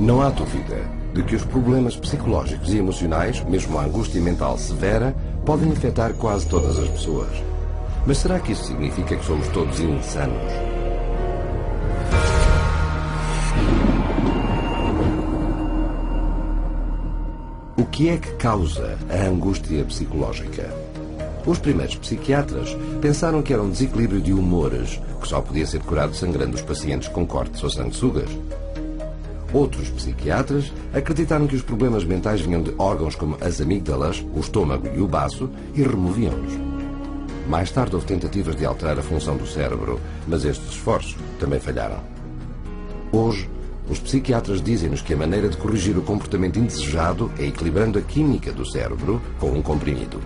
Não há dúvida de que os problemas psicológicos e emocionais, mesmo a angústia mental severa, podem afetar quase todas as pessoas. Mas será que isso significa que somos todos insanos? O que é que causa a angústia psicológica? Os primeiros psiquiatras pensaram que era um desequilíbrio de humores, que só podia ser curado sangrando os pacientes com cortes ou sanguessugas. Outros psiquiatras acreditaram que os problemas mentais vinham de órgãos como as amígdalas, o estômago e o baço e removiam-nos. Mais tarde houve tentativas de alterar a função do cérebro, mas estes esforços também falharam. Hoje, os psiquiatras dizem-nos que a maneira de corrigir o comportamento indesejado é equilibrando a química do cérebro com um comprimido.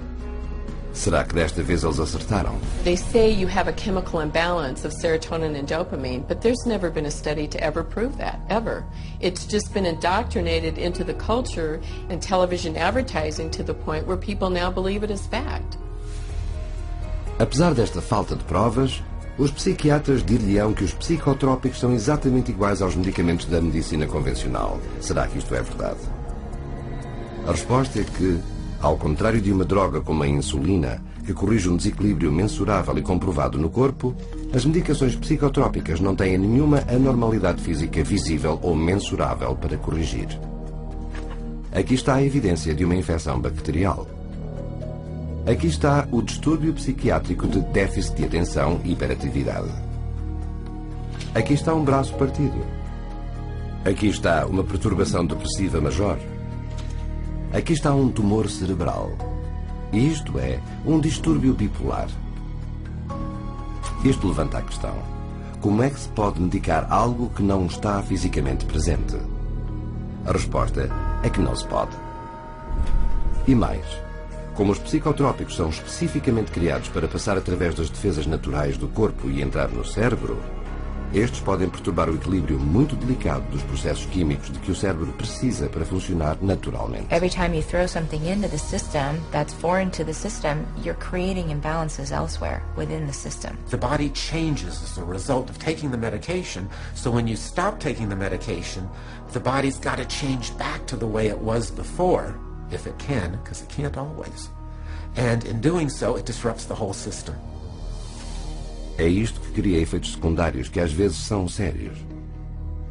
Será que desta vez eles acertaram? They say you have a chemical imbalance of serotonin and dopamine, but there's never been a study to ever prove that, ever. It's just been indoctrinated into the culture and television advertising to the point where people now believe it as fact. Apesar desta falta de provas, os psiquiatras dir-lhe-ão que os psicotrópicos são exatamente iguais aos medicamentos da medicina convencional. Será que isto é verdade? A resposta é que, ao contrário de uma droga como a insulina, que corrige um desequilíbrio mensurável e comprovado no corpo, as medicações psicotrópicas não têm nenhuma anormalidade física visível ou mensurável para corrigir. Aqui está a evidência de uma infecção bacterial. Aqui está o distúrbio psiquiátrico de déficit de atenção e hiperatividade. Aqui está um braço partido. Aqui está uma perturbação depressiva major. Aqui está um tumor cerebral. E isto é um distúrbio bipolar. Isto levanta a questão: como é que se pode medicar algo que não está fisicamente presente? A resposta é que não se pode. E mais, como os psicotrópicos são especificamente criados para passar através das defesas naturais do corpo e entrar no cérebro, estes podem perturbar o equilíbrio muito delicado dos processos químicos de que o cérebro precisa para funcionar naturalmente. Every time you throw something into the system that's foreign to the system, you're creating imbalances elsewhere within the system. The body changes as a result of taking the medication, so when you stop taking the medication, the body's got to change back to the way it was before, if it can, because it can't always. And in doing so, it disrupts the whole system. É isto que cria efeitos secundários que às vezes são sérios.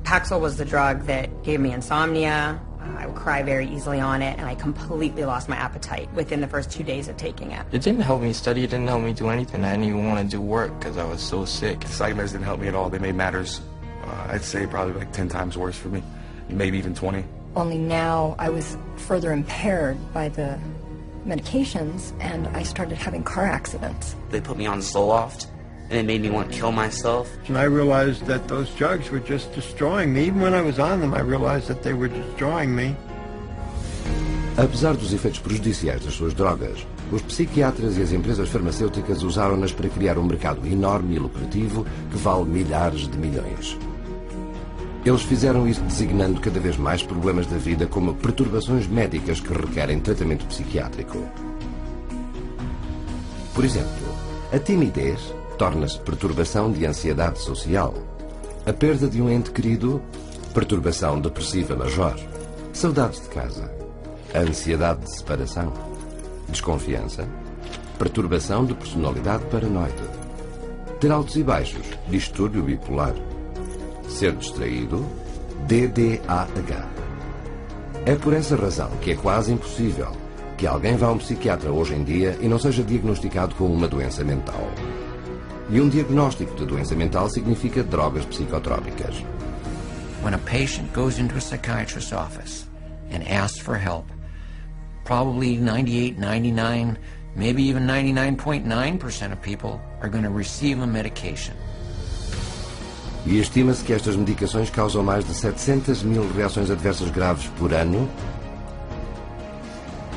Paxil was the drug that gave me insomnia. I would cry very easily on it, and I completely lost my appetite within the first 2 days of taking it. It didn't help me study, it didn't help me do anything. I didn't even want to do work because I was so sick. Psych meds didn't help me at all. They made matters, I'd say probably like 10 times worse for me, maybe even 20. Only now I was further impaired by the medications, and I started having car accidents. They put me on Zoloft, and it made me want to kill myself. And I realized that those drugs were just destroying me. Even when I was on them, I realized that they were destroying me. Apesar dos efeitos prejudiciais das suas drogas, os psiquiatras e as empresas farmacêuticas usaram-nas para criar um mercado enorme e lucrativo que vale milhares de milhões. Eles fizeram isso designando cada vez mais problemas da vida como perturbações médicas que requerem tratamento psiquiátrico. Por exemplo, a timidez torna-se perturbação de ansiedade social. A perda de um ente querido, perturbação depressiva major. Saudades de casa. A ansiedade de separação. Desconfiança. Perturbação de personalidade paranoide. Ter altos e baixos. Distúrbio bipolar. Ser distraído. DDAH. É por essa razão que é quase impossível que alguém vá a um psiquiatra hoje em dia e não seja diagnosticado com uma doença mental. E um diagnóstico de doença mental significa drogas psicotrópicas. When a patient goes into a psychiatrist's office and asks for help, probably 98, 99, maybe even 99.9% of people are going to receive a medication. E estima-se que estas medicações causam mais de 700 mil reações adversas graves por ano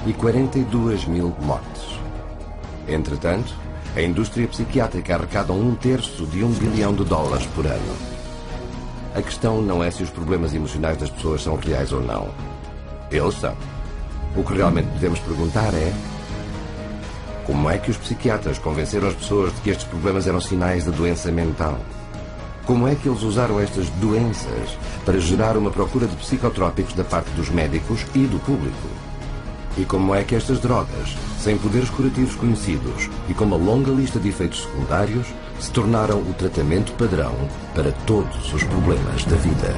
e 42 mil mortes. Entretanto, a indústria psiquiátrica arrecada $1/3 de $1 bilhão por ano. A questão não é se os problemas emocionais das pessoas são reais ou não. Eles são. O que realmente devemos perguntar é: como é que os psiquiatras convenceram as pessoas de que estes problemas eram sinais de doença mental? Como é que eles usaram estas doenças para gerar uma procura de psicotrópicos da parte dos médicos e do público? E como é que estas drogas, sem poderes curativos conhecidos e com uma longa lista de efeitos secundários, se tornaram o tratamento padrão para todos os problemas da vida?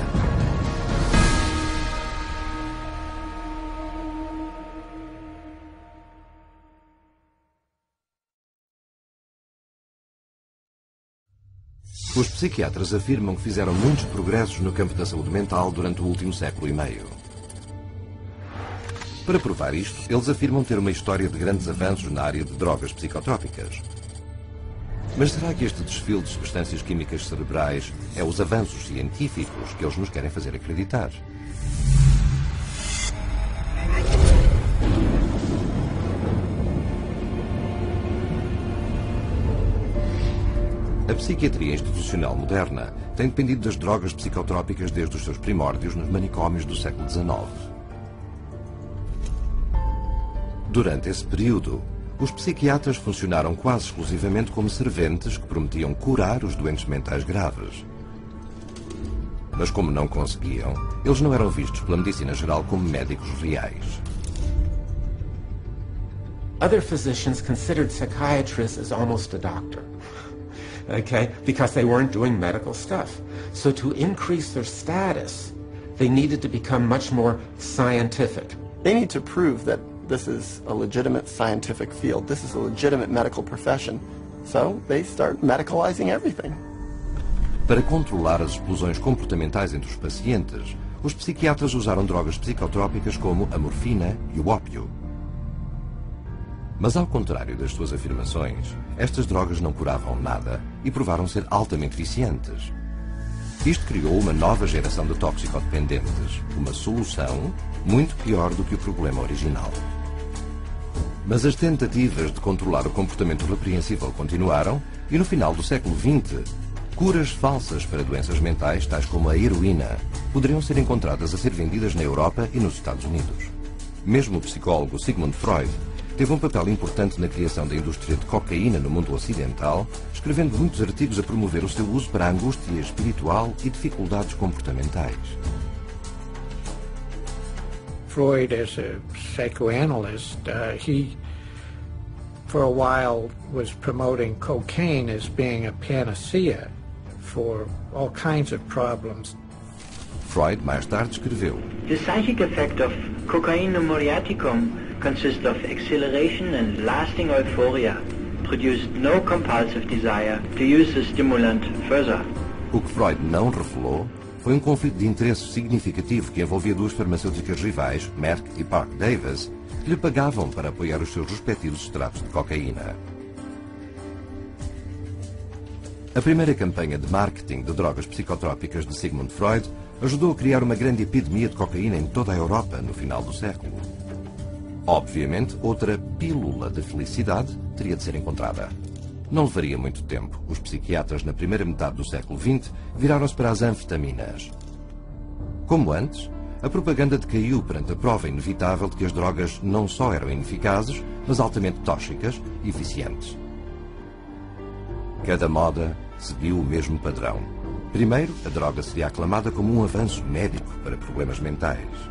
Os psiquiatras afirmam que fizeram muitos progressos no campo da saúde mental durante o último século e meio. Para provar isto, eles afirmam ter uma história de grandes avanços na área de drogas psicotrópicas. Mas será que este desfile de substâncias químicas cerebrais é os avanços científicos que eles nos querem fazer acreditar? A psiquiatria institucional moderna tem dependido das drogas psicotrópicas desde os seus primórdios nos manicômios do século XIX. Durante esse período, os psiquiatras funcionaram quase exclusivamente como serventes que prometiam curar os doentes mentais graves. Mas como não conseguiam, eles não eram vistos pela medicina geral como médicos reais. Other physicians considered psychiatrists as almost a doctor. Okay, because they weren't doing medical stuff. So to increase their status, they needed to become much more scientific. They need to prove that this is a legitimate scientific field. This is a legitimate medical profession. So they start medicalizing everything. Para controlar as explosões comportamentais entre os pacientes, os psiquiatras usaram drogas psicotrópicas como a morfina e o ópio. Mas ao contrário das suas afirmações, estas drogas não curavam nada e provaram ser altamente viciantes. Isto criou uma nova geração de toxicodependentes, uma solução muito pior do que o problema original. Mas as tentativas de controlar o comportamento repreensível continuaram e no final do século XX, curas falsas para doenças mentais, tais como a heroína, poderiam ser encontradas a ser vendidas na Europa e nos Estados Unidos. Mesmo o psicólogo Sigmund Freud teve um papel importante na criação da indústria de cocaína no mundo ocidental, escrevendo muitos artigos a promover o seu uso para a angústia espiritual e dificuldades comportamentais. Freud, as a psychoanalyst, he, for a while, was promoting cocaine as being a panacea for all kinds of problems. Freud mais tarde escreveu: The psychic effect of cocaine muriaticum consists of exhilaration and lasting euphoria, produced no compulsive desire to use the stimulant further. O que Freud não revelou foi um conflito de interesses significativo que envolvia duas farmacêuticas rivais, Merck e Parke Davis, que lhe pagavam para apoiar os seus respectivos extratos de cocaína. A primeira campanha de marketing de drogas psicotrópicas de Sigmund Freud ajudou a criar uma grande epidemia de cocaína em toda a Europa no final do século. Obviamente, outra pílula de felicidade teria de ser encontrada. Não levaria muito tempo. Os psiquiatras, na primeira metade do século XX, viraram-se para as anfetaminas. Como antes, a propaganda decaiu perante a prova inevitável de que as drogas não só eram ineficazes, mas altamente tóxicas e viciantes. Cada moda seguiu o mesmo padrão. Primeiro, a droga seria aclamada como um avanço médico para problemas mentais.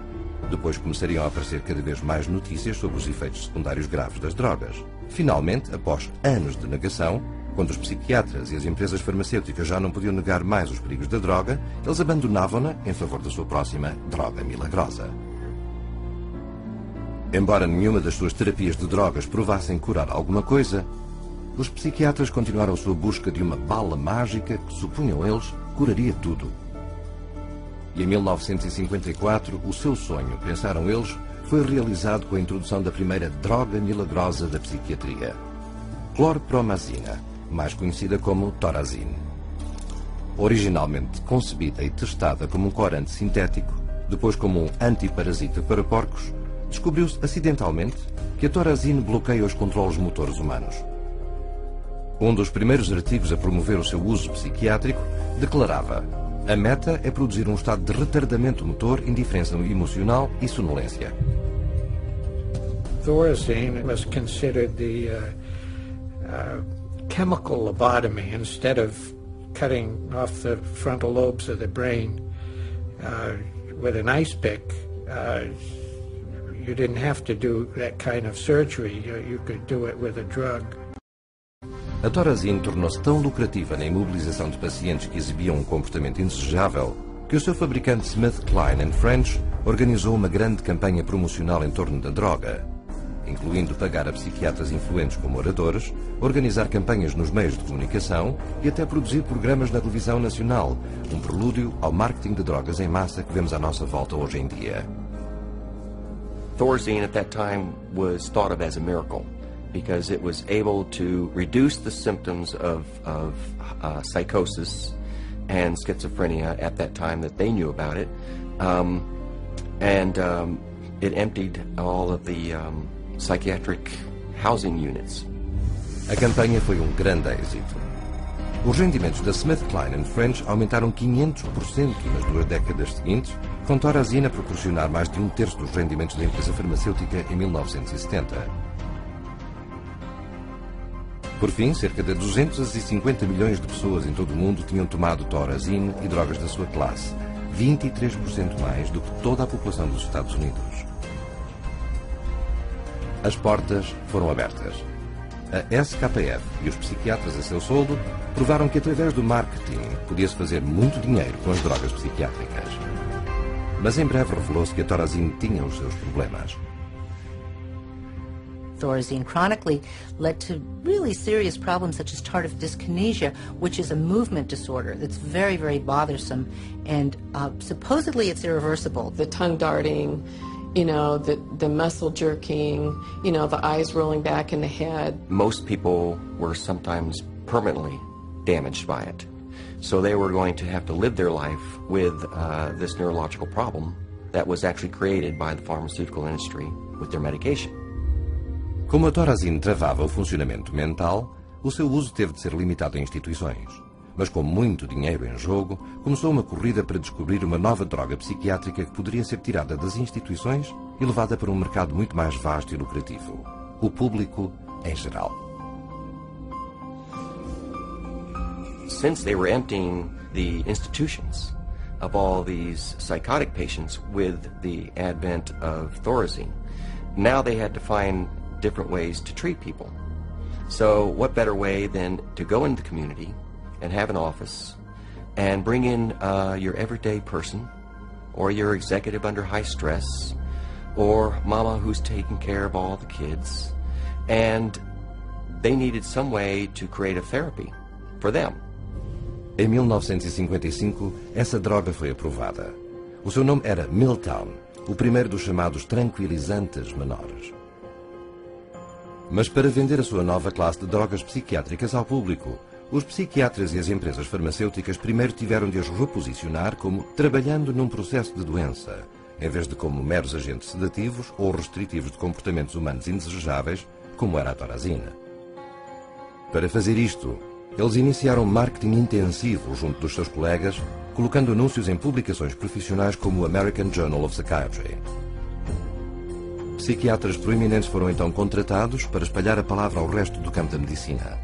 Depois começariam a aparecer cada vez mais notícias sobre os efeitos secundários graves das drogas. Finalmente, após anos de negação, quando os psiquiatras e as empresas farmacêuticas já não podiam negar mais os perigos da droga, eles abandonavam-na em favor da sua próxima droga milagrosa. Embora nenhuma das suas terapias de drogas provassem curar alguma coisa, os psiquiatras continuaram sua busca de uma bala mágica que, supunham eles, curaria tudo. E em 1954, o seu sonho, pensaram eles, foi realizado com a introdução da primeira droga milagrosa da psiquiatria, clorpromazina, mais conhecida como Thorazine. Originalmente concebida e testada como um corante sintético, depois como um antiparasita para porcos, descobriu-se acidentalmente que a Thorazine bloqueia os controles motores humanos. Um dos primeiros artigos a promover o seu uso psiquiátrico declarava: a meta é produzir um estado de retardamento motor, indiferença emocional e sonolência. Thorazine was considered the chemical lobotomy. Instead of cutting off the frontal lobes of the brain with an ice pick, you didn't have to do that kind of surgery. You could do it with a drug. A Thorazine tornou-se tão lucrativa na imobilização de pacientes que exibiam um comportamento indesejável que o seu fabricante SmithKline French organizou uma grande campanha promocional em torno da droga, incluindo pagar a psiquiatras influentes como oradores, organizar campanhas nos meios de comunicação e até produzir programas na televisão nacional, um prelúdio ao marketing de drogas em massa que vemos à nossa volta hoje em dia. Thorazine at that time was thought of as a miracle because it was able to reduce the symptoms of psychosis and schizophrenia at that time that they knew about it, it emptied all of the psychiatric housing units. A campanha foi um grande êxito. Os rendimentos da SmithKline French aumentaram 500% nas 2 décadas seguintes, com Thorazine a proporcionar mais de 1/3 dos rendimentos da empresa farmacêutica em 1970. Por fim, cerca de 250 milhões de pessoas em todo o mundo tinham tomado Thorazine e drogas da sua classe, 23% mais do que toda a população dos Estados Unidos. As portas foram abertas. A SKF e os psiquiatras a seu soldo provaram que através do marketing podia-se fazer muito dinheiro com as drogas psiquiátricas. Mas em breve revelou-se que a Thorazine tinha os seus problemas. Thorazine chronically led to really serious problems such as tardive dyskinesia, which is a movement disorder that's very, very bothersome, and supposedly it's irreversible. The tongue darting, the muscle jerking, the eyes rolling back in the head. Most people were sometimes permanently damaged by it. So they were going to have to live their life with this neurological problem that was actually created by the pharmaceutical industry with their medication. Como a Thorazine travava o funcionamento mental, o seu uso teve de ser limitado em instituições. Mas com muito dinheiro em jogo, começou uma corrida para descobrir uma nova droga psiquiátrica que poderia ser tirada das instituições e levada para um mercado muito mais vasto e lucrativo. O público em geral. Since they were emptying the institutions of all these psychotic patients with the advent of Thorazine, now they had to find different ways to treat people. So what better way than to go into the community and have an office and bring in your everyday person or your executive under high stress or mama who's taking care of all the kids, and they needed some way to create a therapy for them. Em 1955, essa droga foi aprovada. O seu nome era Miltown, o primeiro dos chamados tranquilizantes menores. Mas para vender a sua nova classe de drogas psiquiátricas ao público, os psiquiatras e as empresas farmacêuticas primeiro tiveram de as reposicionar como trabalhando num processo de doença, em vez de como meros agentes sedativos ou restritivos de comportamentos humanos indesejáveis, como era a Thorazine. Para fazer isto, eles iniciaram marketing intensivo junto dos seus colegas, colocando anúncios em publicações profissionais como o American Journal of Psychiatry. Psiquiatras proeminentes foram então contratados para espalhar a palavra ao resto do campo da medicina.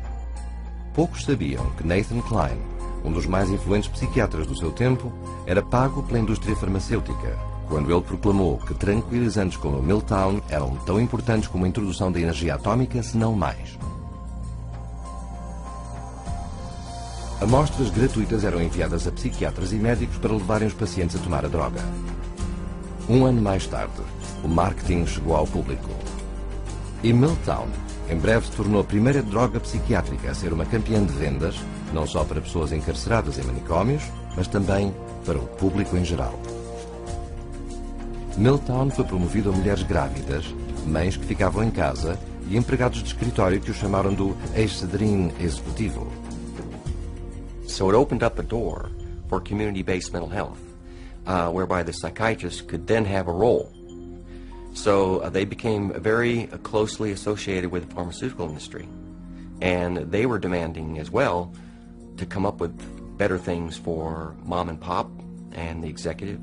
Poucos sabiam que Nathan Kline, um dos mais influentes psiquiatras do seu tempo, era pago pela indústria farmacêutica, quando ele proclamou que tranquilizantes como o Miltown eram tão importantes como a introdução da energia atômica, se não mais. Amostras gratuitas eram enviadas a psiquiatras e médicos para levarem os pacientes a tomar a droga. Um ano mais tarde, o marketing chegou ao público. E Miltown, em breve, se tornou a primeira droga psiquiátrica a ser uma campeã de vendas, não só para pessoas encarceradas em manicômios, mas também para o público em geral. Miltown foi promovido a mulheres grávidas, mães que ficavam em casa e empregados de escritório que o chamaram do Excedrin executivo. So it opened up a door for community-based mental health, whereby the psychiatrists could then have a role. So they became very closely associated with the pharmaceutical industry, and they were demanding as well to come up with better things for mom and pop and the executive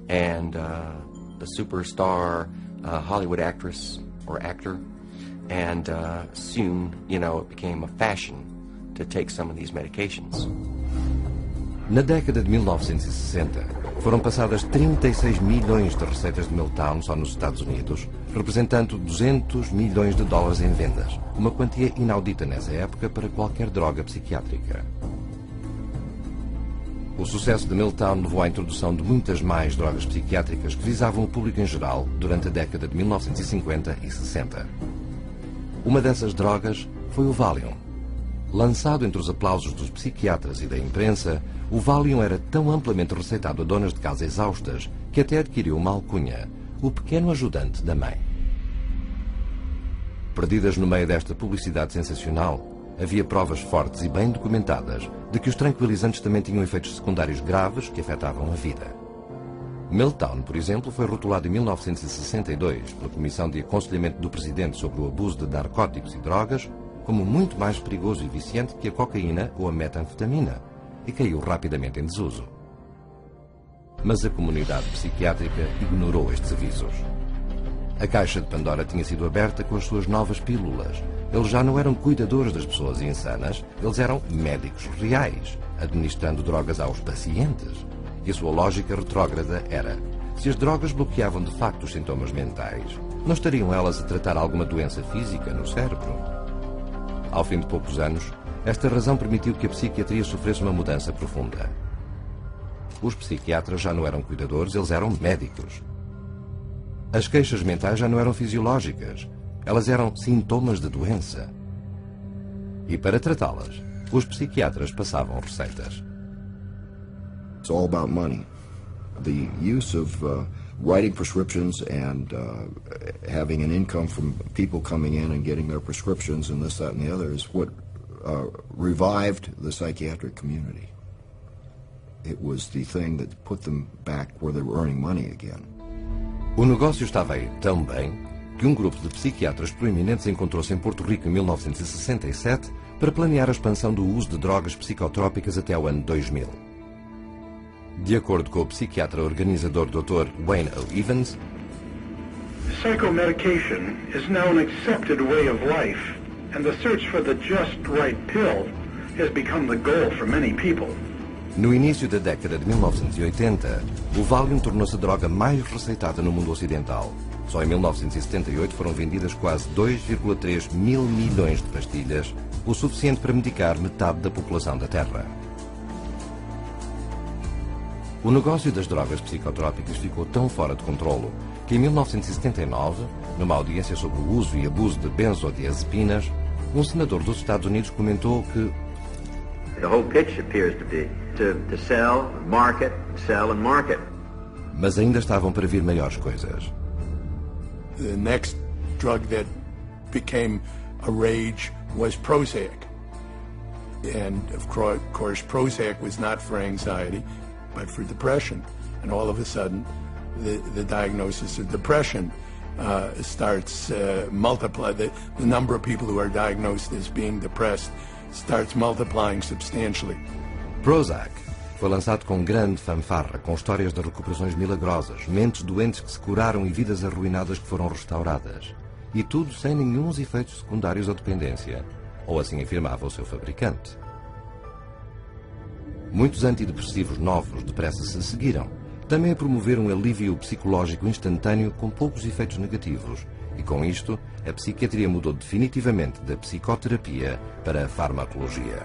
and the superstar Hollywood actress or actor, and soon, it became a fashion to take some of these medications. Na década de 1960, foram passadas 36 milhões de receitas de Miltown só nos Estados Unidos, representando 200 milhões de dólares em vendas, uma quantia inaudita nessa época para qualquer droga psiquiátrica. O sucesso de Miltown levou à introdução de muitas mais drogas psiquiátricas que visavam o público em geral durante a década de 1950 e 60. Uma dessas drogas foi o Valium. Lançado entre os aplausos dos psiquiatras e da imprensa, o Valium era tão amplamente receitado a donas de casa exaustas que até adquiriu uma alcunha, o pequeno ajudante da mãe. Perdidas no meio desta publicidade sensacional, havia provas fortes e bem documentadas de que os tranquilizantes também tinham efeitos secundários graves que afetavam a vida. Miltown, por exemplo, foi rotulado em 1962 pela Comissão de Aconselhamento do Presidente sobre o Abuso de Narcóticos e Drogas como muito mais perigoso e viciante que a cocaína ou a metanfetamina, e caiu rapidamente em desuso. Mas a comunidade psiquiátrica ignorou estes avisos. A caixa de Pandora tinha sido aberta com as suas novas pílulas. Eles já não eram cuidadores das pessoas insanas, eles eram médicos reais, administrando drogas aos pacientes. E a sua lógica retrógrada era: se as drogas bloqueavam de facto os sintomas mentais, não estariam elas a tratar alguma doença física no cérebro? Ao fim de poucos anos, esta razão permitiu que a psiquiatria sofresse uma mudança profunda. Os psiquiatras já não eram cuidadores, eles eram médicos. As queixas mentais já não eram fisiológicas, elas eram sintomas de doença. E para tratá-las, os psiquiatras passavam receitas. It's all about money. The use of writing prescriptions and having an income from people coming in and getting their prescriptions and this, that, and the other is what revived the psychiatric community. It was the thing that put them back where they were earning money again. O negócio estava a ir tão bem que um grupo de psiquiatras proeminentes encontrou-se em Porto Rico em 1967 para planear a expansão do uso de drogas psicotrópicas até o ano 2000. De acordo com o psiquiatra organizador Dr. Wayne O. Evans, psychomedication is now an accepted way of life, and the search for the just right pill has become the goal for many people. No início da década de 1980, o Valium tornou-se a droga mais receitada no mundo ocidental. Só em 1978 foram vendidas quase 2,3 mil milhões de pastilhas, o suficiente para medicar metade da população da Terra. O negócio das drogas psicotrópicas ficou tão fora de controlo que em 1979, numa audiência sobre o uso e abuso de benzodiazepinas, um senador dos Estados Unidos comentou que the whole pitch appears to be to sell, sell and market. Mas ainda estavam para vir maiores coisas. The next drug that became a rage was Prozac. And of course Prozac was not for anxiety, but for depression. And all of a sudden, the diagnosis of depression starts multiply. The number of people who are diagnosed as being depressed starts multiplying substantially. Prozac foi lançado com grande fanfarra, com histórias de recuperações milagrosas, mentes doentes que se curaram e vidas arruinadas que foram restauradas. E tudo sem nenhum efeitos secundários ou dependência. Ou assim afirmava o seu fabricante. Muitos antidepressivos novos depressa se seguiram. Também a promover um alívio psicológico instantâneo com poucos efeitos negativos. E com isto, a psiquiatria mudou definitivamente da psicoterapia para a farmacologia.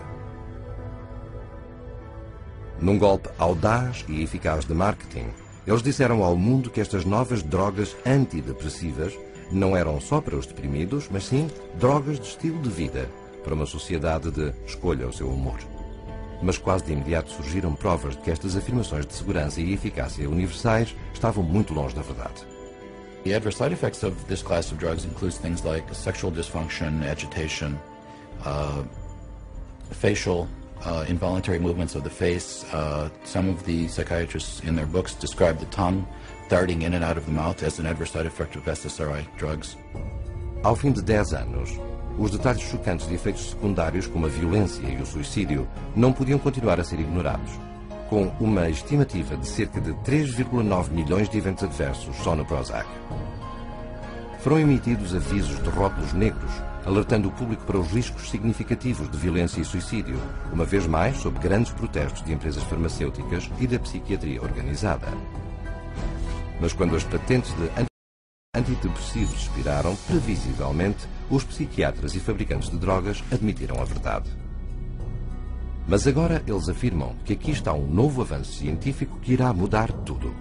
Num golpe audaz e eficaz de marketing, eles disseram ao mundo que estas novas drogas antidepressivas não eram só para os deprimidos, mas sim drogas de estilo de vida, para uma sociedade de escolha o seu humor. Mas quase de imediato surgiram provas de que estas afirmações de segurança e eficácia universais estavam muito longe da verdade. The adverse side effects of this class of drugs includes things like sexual dysfunction, agitation, facial involuntary movements of the face. Some of the psychiatrists in their books describe the tongue darting in and out of the mouth as an adverse side effect of SSRI drugs. Ao fim de 10 anos, os detalhes chocantes de efeitos secundários como a violência e o suicídio não podiam continuar a ser ignorados. Com uma estimativa de cerca de 3,9 milhões de eventos adversos só no Prozac. Foram emitidos avisos de rótulos negros alertando o público para os riscos significativos de violência e suicídio, uma vez mais sob grandes protestos de empresas farmacêuticas e da psiquiatria organizada. Mas quando as patentes de antidepressivos expiraram, previsivelmente, os psiquiatras e fabricantes de drogas admitiram a verdade. Mas agora eles afirmam que aqui está um novo avanço científico que irá mudar tudo.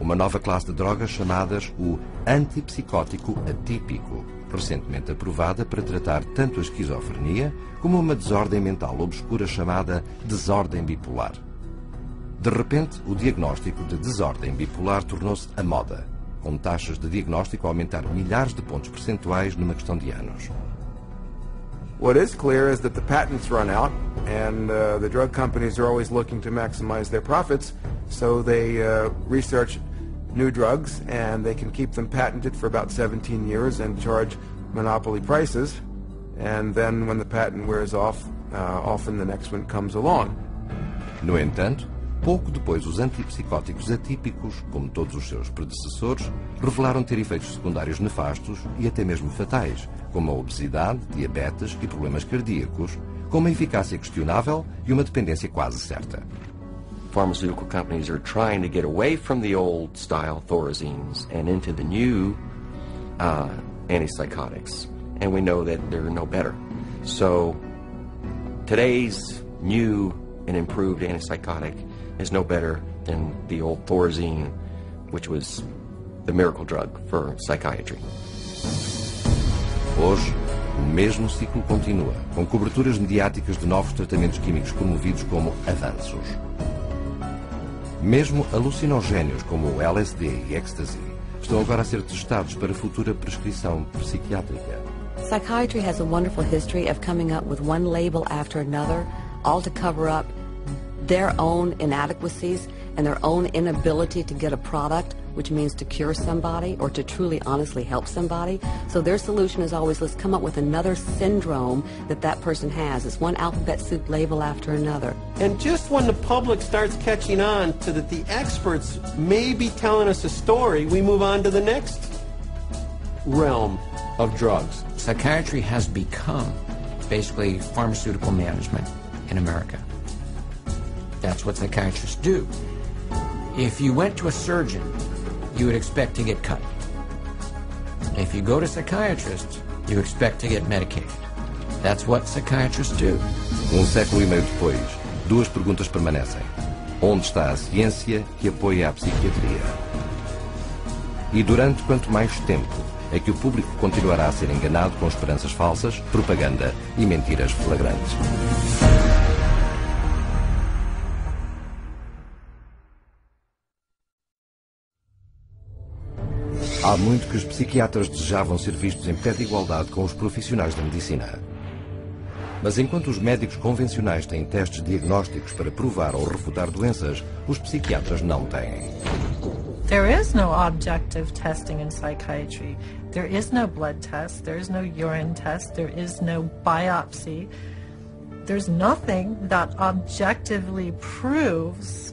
Uma nova classe de drogas chamadas o antipsicótico atípico, recentemente aprovada para tratar tanto a esquizofrenia como uma desordem mental obscura chamada desordem bipolar. De repente, o diagnóstico de desordem bipolar tornou-se a moda, com taxas de diagnóstico a aumentar milhares de pontos percentuais numa questão de anos. What is clear is that the patents run out, and the drug companies are always looking to maximize their profits, so they research new drugs, and they can keep them patented for about 17 years and charge monopoly prices, and then when the patent wears off, often the next one comes along. No entanto, pouco depois os antipsicóticos atípicos, como todos os seus predecessores, revelaram ter efeitos secundários nefastos e até mesmo fatais, como a obesidade, diabetes e problemas cardíacos, com uma eficácia questionável e uma dependência quase certa. Pharmaceutical companies are trying to get away from the old style Thorazines and into the new antipsychotics, and we know that they're no better. So today's new and improved antipsychotic is no better than the old Thorazine, which was the miracle drug for psychiatry. Hoje, o mesmo ciclo continua, com coberturas mediáticas de novos tratamentos químicos promovidos como avanços. Mesmo alucinogénios como o LSD e ecstasy estão agora a ser testados para futura prescrição psiquiátrica. Psychiatry has a wonderful history of coming up with one label after another, all to cover up their own inadequacies and their own inability to get a product, which means to cure somebody or to truly honestly help somebody. So their solution is always, let's come up with another syndrome that that person has. It's one alphabet soup label after another. And just when the public starts catching on to that the experts may be telling us a story, we move on to the next realm of drugs. Psychiatry has become basically pharmaceutical management in America. That's what psychiatrists do. If you went to a surgeon, you would expect to get cut. If you go to a psychiatrist, you expect to get medicated. That's what psychiatrists do. Século e meio depois, duas perguntas permanecem. Onde está a ciência que apoia a psiquiatria? E durante quanto mais tempo é que o público continuará a ser enganado com esperanças falsas, propaganda e mentiras flagrantes? Há muito que os psiquiatras desejavam ser vistos em pé de igualdade com os profissionais da medicina. Mas enquanto os médicos convencionais têm testes diagnósticos para provar ou refutar doenças, os psiquiatras não têm. There is no objective testing in psychiatry. There is no blood test, there is no urine test, there is no biopsy. There's nothing that objectively proves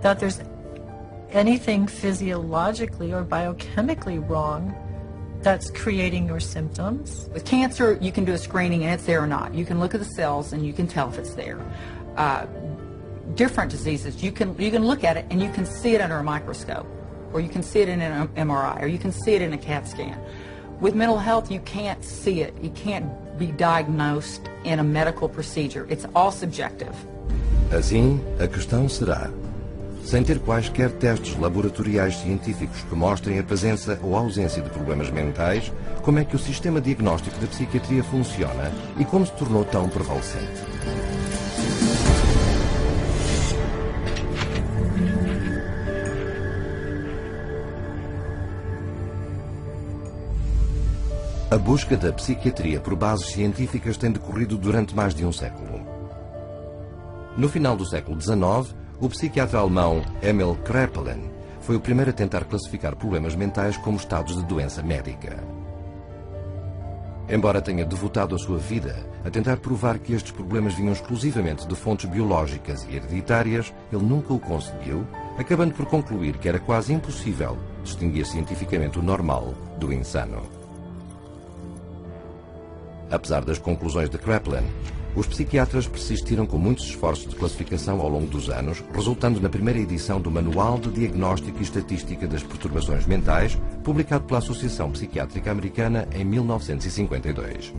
that there's anything physiologically or biochemically wrong that's creating your symptoms. With cancer, you can do a screening and it's there or not. You can look at the cells and you can tell if it's there. Different diseases, you can look at it and you can see it under a microscope, or you can see it in an MRI, or you can see it in a CAT scan. With mental health, you can't see it. You can't be diagnosed in a medical procedure. It's all subjective. Assim, a questão será: sem ter quaisquer testes laboratoriais científicos que mostrem a presença ou ausência de problemas mentais, como é que o sistema diagnóstico da psiquiatria funciona e como se tornou tão prevalecente? A busca da psiquiatria por bases científicas tem decorrido durante mais de um século. No final do século XIX, o psiquiatra alemão Emil Kraepelin foi o primeiro a tentar classificar problemas mentais como estados de doença médica. Embora tenha devotado a sua vida a tentar provar que estes problemas vinham exclusivamente de fontes biológicas e hereditárias, ele nunca o conseguiu, acabando por concluir que era quase impossível distinguir cientificamente o normal do insano. Apesar das conclusões de Kraepelin, os psiquiatras persistiram com muitos esforços de classificação ao longo dos anos, resultando na primeira edição do Manual de Diagnóstico e Estatística das Perturbações Mentais, publicado pela Associação Psiquiátrica Americana em 1952.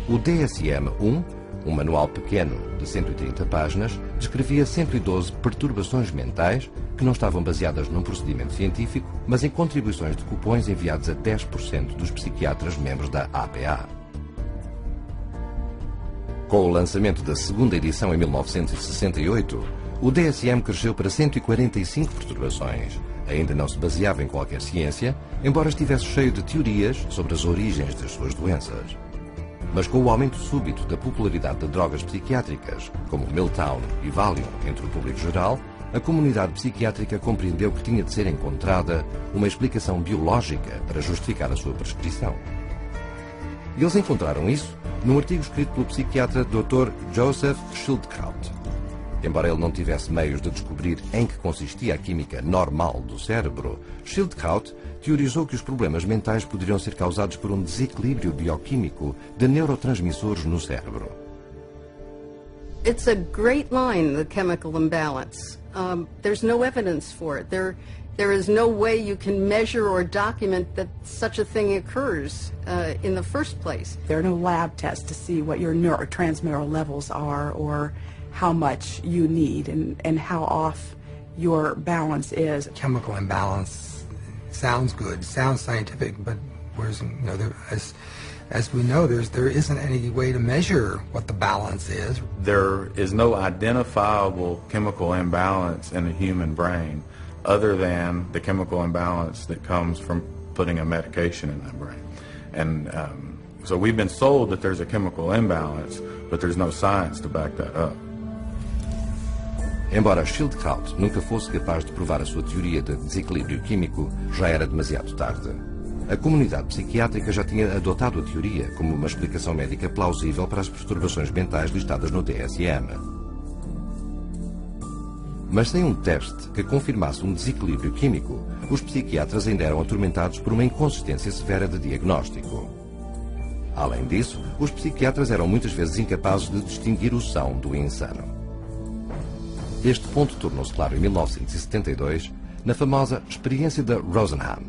O DSM-1, um manual pequeno de 130 páginas, descrevia 112 perturbações mentais que não estavam baseadas num procedimento científico, mas em contribuições de cupons enviados a 10% dos psiquiatras membros da APA. Com o lançamento da segunda edição em 1968, o DSM cresceu para 145 perturbações. Ainda não se baseava em qualquer ciência, embora estivesse cheio de teorias sobre as origens das suas doenças. Mas com o aumento súbito da popularidade de drogas psiquiátricas, como Miltown e Valium entre o público geral, a comunidade psiquiátrica compreendeu que tinha de ser encontrada uma explicação biológica para justificar a sua prescrição. E eles encontraram isso num artigo escrito pelo psiquiatra Dr. Joseph Schildkraut. Embora ele não tivesse meios de descobrir em que consistia a química normal do cérebro, Schildkraut teorizou que os problemas mentais poderiam ser causados por um desequilíbrio bioquímico de neurotransmissores no cérebro. It's a great line, the chemical imbalance. There's no evidence for it. There is no way you can measure or document that such a thing occurs in the first place. There are no lab tests to see what your neurotransmitter levels are or how much you need and how off your balance is. Chemical imbalance sounds good, sounds scientific, but whereas, as we know, there isn't any way to measure what the balance is. There is no identifiable chemical imbalance in the human brain other than the chemical imbalance that comes from putting a medication in that brain. And so we've been sold that there's a chemical imbalance, but there's no science to back that up. Embora Schildkraut nunca fosse capaz de provar a sua teoria de desequilíbrio químico, já era demasiado tarde. A comunidade psiquiátrica já tinha adotado a teoria como uma explicação médica plausível para as perturbações mentais listadas no DSM. Mas sem um teste que confirmasse um desequilíbrio químico, os psiquiatras ainda eram atormentados por uma inconsistência severa de diagnóstico. Além disso, os psiquiatras eram muitas vezes incapazes de distinguir o são do insano. Este ponto tornou-se claro em 1972, na famosa experiência da Rosenham,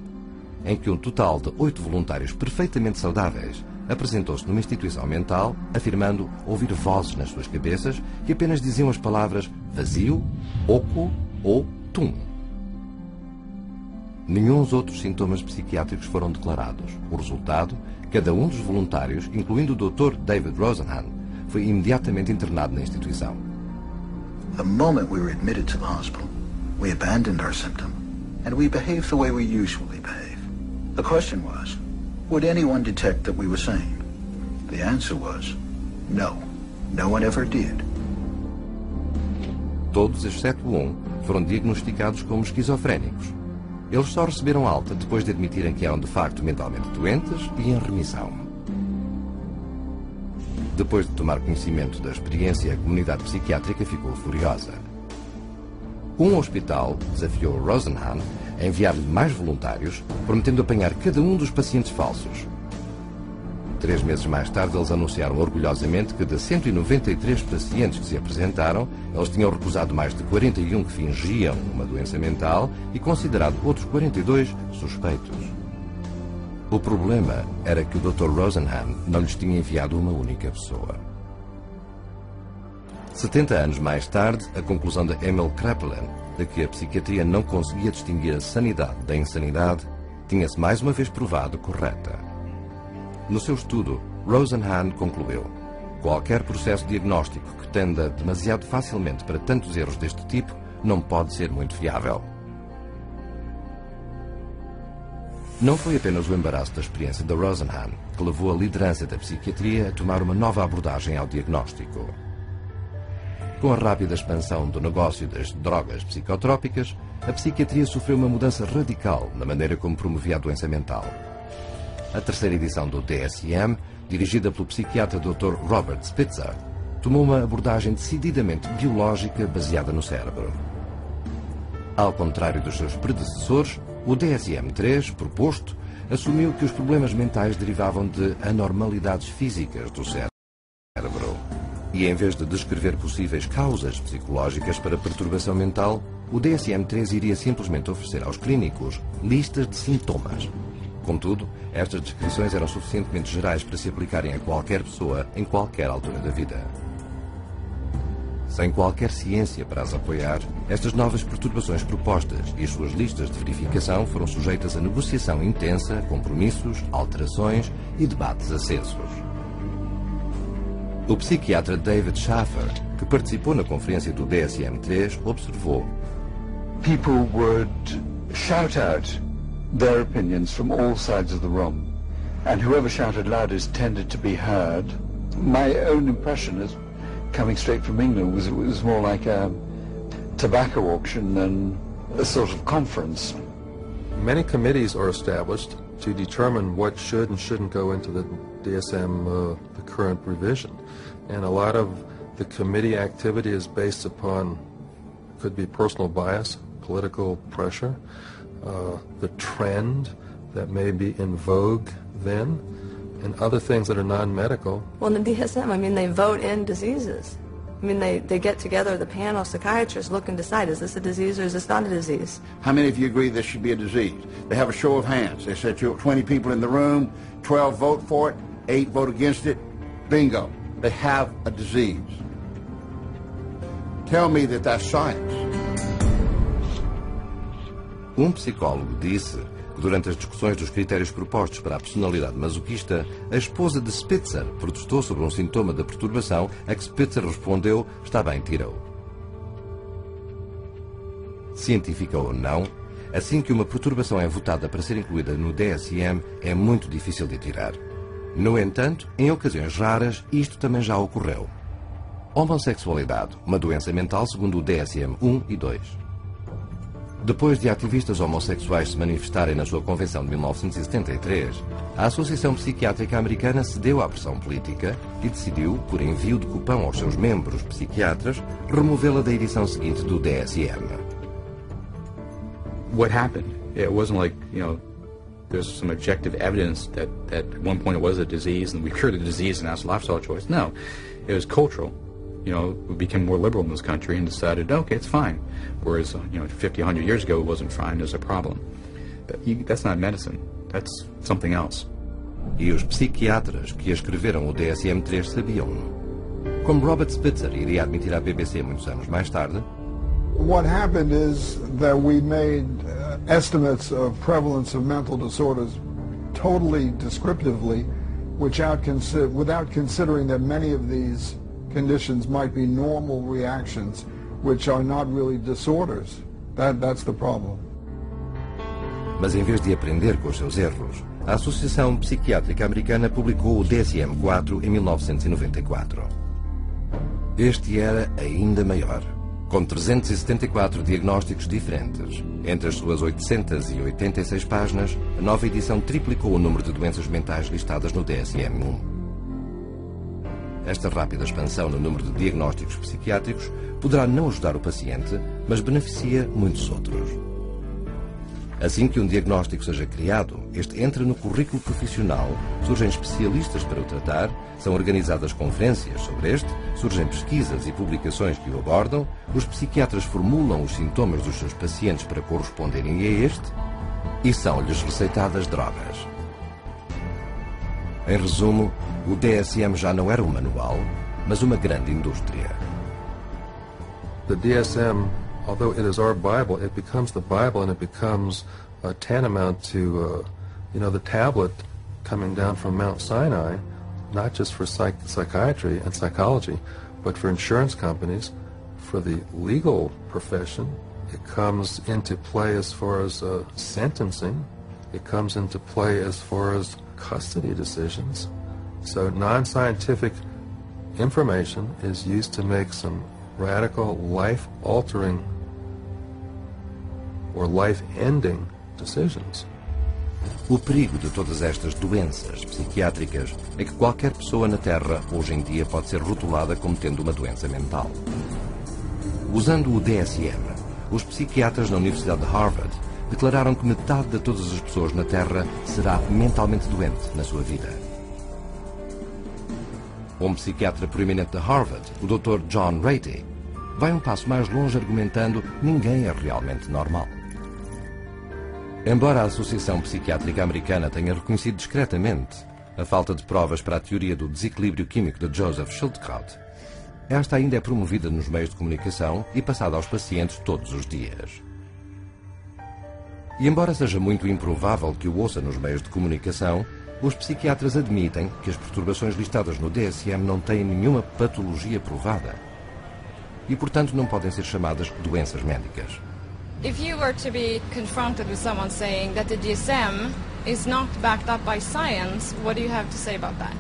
em que um total de 8 voluntários perfeitamente saudáveis apresentou-se numa instituição mental, afirmando ouvir vozes nas suas cabeças que apenas diziam as palavras vazio, oco ou tum. Nenhum dos outros sintomas psiquiátricos foram declarados. O resultado, cada um dos voluntários, incluindo o Dr. David Rosenhan, foi imediatamente internado na instituição. The moment we were admitted to the hospital, we abandoned our symptom, and we behaved the way we usually behave. The question was, would anyone detect that we were sane? The answer was, no. No one ever did. Todos, exceto um, foram diagnosticados como esquizofrénicos. Eles só receberam alta depois de admitirem que eram de facto mentalmente doentes e em remissão. Depois de tomar conhecimento da experiência, a comunidade psiquiátrica ficou furiosa. Um hospital desafiou Rosenhan a enviar-lhe mais voluntários, prometendo apanhar cada um dos pacientes falsos. 3 meses mais tarde, eles anunciaram orgulhosamente que de 193 pacientes que se apresentaram, eles tinham recusado mais de 41 que fingiam uma doença mental e considerado outros 42 suspeitos. O problema era que o Dr. Rosenhan não lhes tinha enviado uma única pessoa. 70 anos mais tarde, a conclusão de Emil Kraepelin de que a psiquiatria não conseguia distinguir a sanidade da insanidade tinha-se mais uma vez provado correta. No seu estudo, Rosenhan concluiu: qualquer processo diagnóstico que tenda demasiado facilmente para tantos erros deste tipo não pode ser muito fiável. Não foi apenas o embaraço da experiência da Rosenhan que levou a liderança da psiquiatria a tomar uma nova abordagem ao diagnóstico. Com a rápida expansão do negócio das drogas psicotrópicas, a psiquiatria sofreu uma mudança radical na maneira como promovia a doença mental. A terceira edição do DSM, dirigida pelo psiquiatra Dr. Robert Spitzer, tomou uma abordagem decididamente biológica baseada no cérebro. Ao contrário dos seus predecessores, o DSM-3, proposto, assumiu que os problemas mentais derivavam de anormalidades físicas do cérebro. E em vez de descrever possíveis causas psicológicas para perturbação mental, o DSM-3 iria simplesmente oferecer aos clínicos listas de sintomas. Contudo, estas descrições eram suficientemente gerais para se aplicarem a qualquer pessoa em qualquer altura da vida. Sem qualquer ciência para as apoiar, estas novas perturbações propostas e as suas listas de verificação foram sujeitas a negociação intensa, compromissos, alterações e debates acesos. O psiquiatra David Schaffer, que participou na conferência do DSM-3, observou: People would shout out their opinions from all sides of the room, and whoever shouted loudest tended to be heard. My own impression is, coming straight from England, was it was more like a tobacco auction than a sort of conference. Many committees are established to determine what should and shouldn't go into the DSM, the current revision. And a lot of the committee activity is based upon, could be personal bias, political pressure, the trend that may be in vogue then, and other things that are non-medical. Well, in the DSM, I mean, they vote in diseases. I mean, they get together, the panel of psychiatrists look and decide, is this a disease or is this not a disease? How many of you agree this should be a disease? They have a show of hands. They set 20 people in the room, 12 vote for it, 8 vote against it. Bingo. They have a disease. Tell me that that's science. Um psicólogo disse que durante as discussões dos critérios propostos para a personalidade masoquista, a esposa de Spitzer protestou sobre um sintoma da perturbação, a que Spitzer respondeu: está bem, tira-o. Científica ou não, assim que uma perturbação é votada para ser incluída no DSM, é muito difícil de tirar. No entanto, em ocasiões raras, isto também já ocorreu. Homossexualidade, uma doença mental segundo o DSM-1 e 2. Depois de ativistas homossexuais se manifestarem na sua convenção de 1973, a Associação Psiquiátrica Americana cedeu à pressão política e decidiu, por envio de cupão aos seus membros psiquiatras, removê-la da edição seguinte do DSM. What happened? It wasn't like, there's some objective evidence that at one point it was a disease and we cured the disease and asked lifestyle choice. No, it was cultural. We became more liberal in this country and decided, okay, it's fine. Whereas, 50, 100 years ago, it wasn't fine, there's a problem. That's not medicine. That's something else. E os psiquiatras que escreveram o DSM-3 sabiam. Como Robert Spitzer iria admitir à BBC muitos anos mais tarde, what happened is that we made estimates of prevalence of mental disorders totally descriptively, without considering that many of these conditions might be normal reactions, which are not really disorders. That's the problem. Mas em vez de aprender com os seus erros, a Associação Psiquiátrica Americana publicou o DSM-4 em 1994. Este era ainda maior, com 374 diagnósticos diferentes. Entre as suas 886 páginas, a nova edição triplicou o número de doenças mentais listadas no DSM-1. Esta rápida expansão no número de diagnósticos psiquiátricos poderá não ajudar o paciente, mas beneficia muitos outros. Assim que um diagnóstico seja criado, este entra no currículo profissional, surgem especialistas para o tratar, são organizadas conferências sobre este, surgem pesquisas e publicações que o abordam, os psiquiatras formulam os sintomas dos seus pacientes para corresponderem a este e são-lhes receitadas drogas. Em resumo, o DSM já não era um manual, mas uma grande indústria. The DSM, although it is our Bible, it becomes the Bible and it becomes tantamount to, the tablet coming down from Mount Sinai, not just for psychiatry and psychology, but for insurance companies, for the legal profession. It comes into play as far as sentencing. It comes into play as far as custody decisions. So non-scientific information is used to make some radical, life-altering or life-ending decisions. O perigo de todas estas doenças psiquiátricas é que qualquer pessoa na Terra hoje em dia pode ser rotulada como tendo uma doença mental. Usando o DSM, os psiquiatras na Universidade de Harvard declararam que metade de todas as pessoas na Terra será mentalmente doente na sua vida. Um psiquiatra proeminente de Harvard, o Dr. John Ratey, vai um passo mais longe argumentando que ninguém é realmente normal. Embora a Associação Psiquiátrica Americana tenha reconhecido discretamente a falta de provas para a teoria do desequilíbrio químico de Joseph Schildkraut, esta ainda é promovida nos meios de comunicação e passada aos pacientes todos os dias. E embora seja muito improvável que o ouça nos meios de comunicação, os psiquiatras admitem que as perturbações listadas no DSM não têm nenhuma patologia provada e, portanto, não podem ser chamadas doenças médicas. If you were to be confronted with someone saying that the DSM is not backed up by science, what do you have to say about that?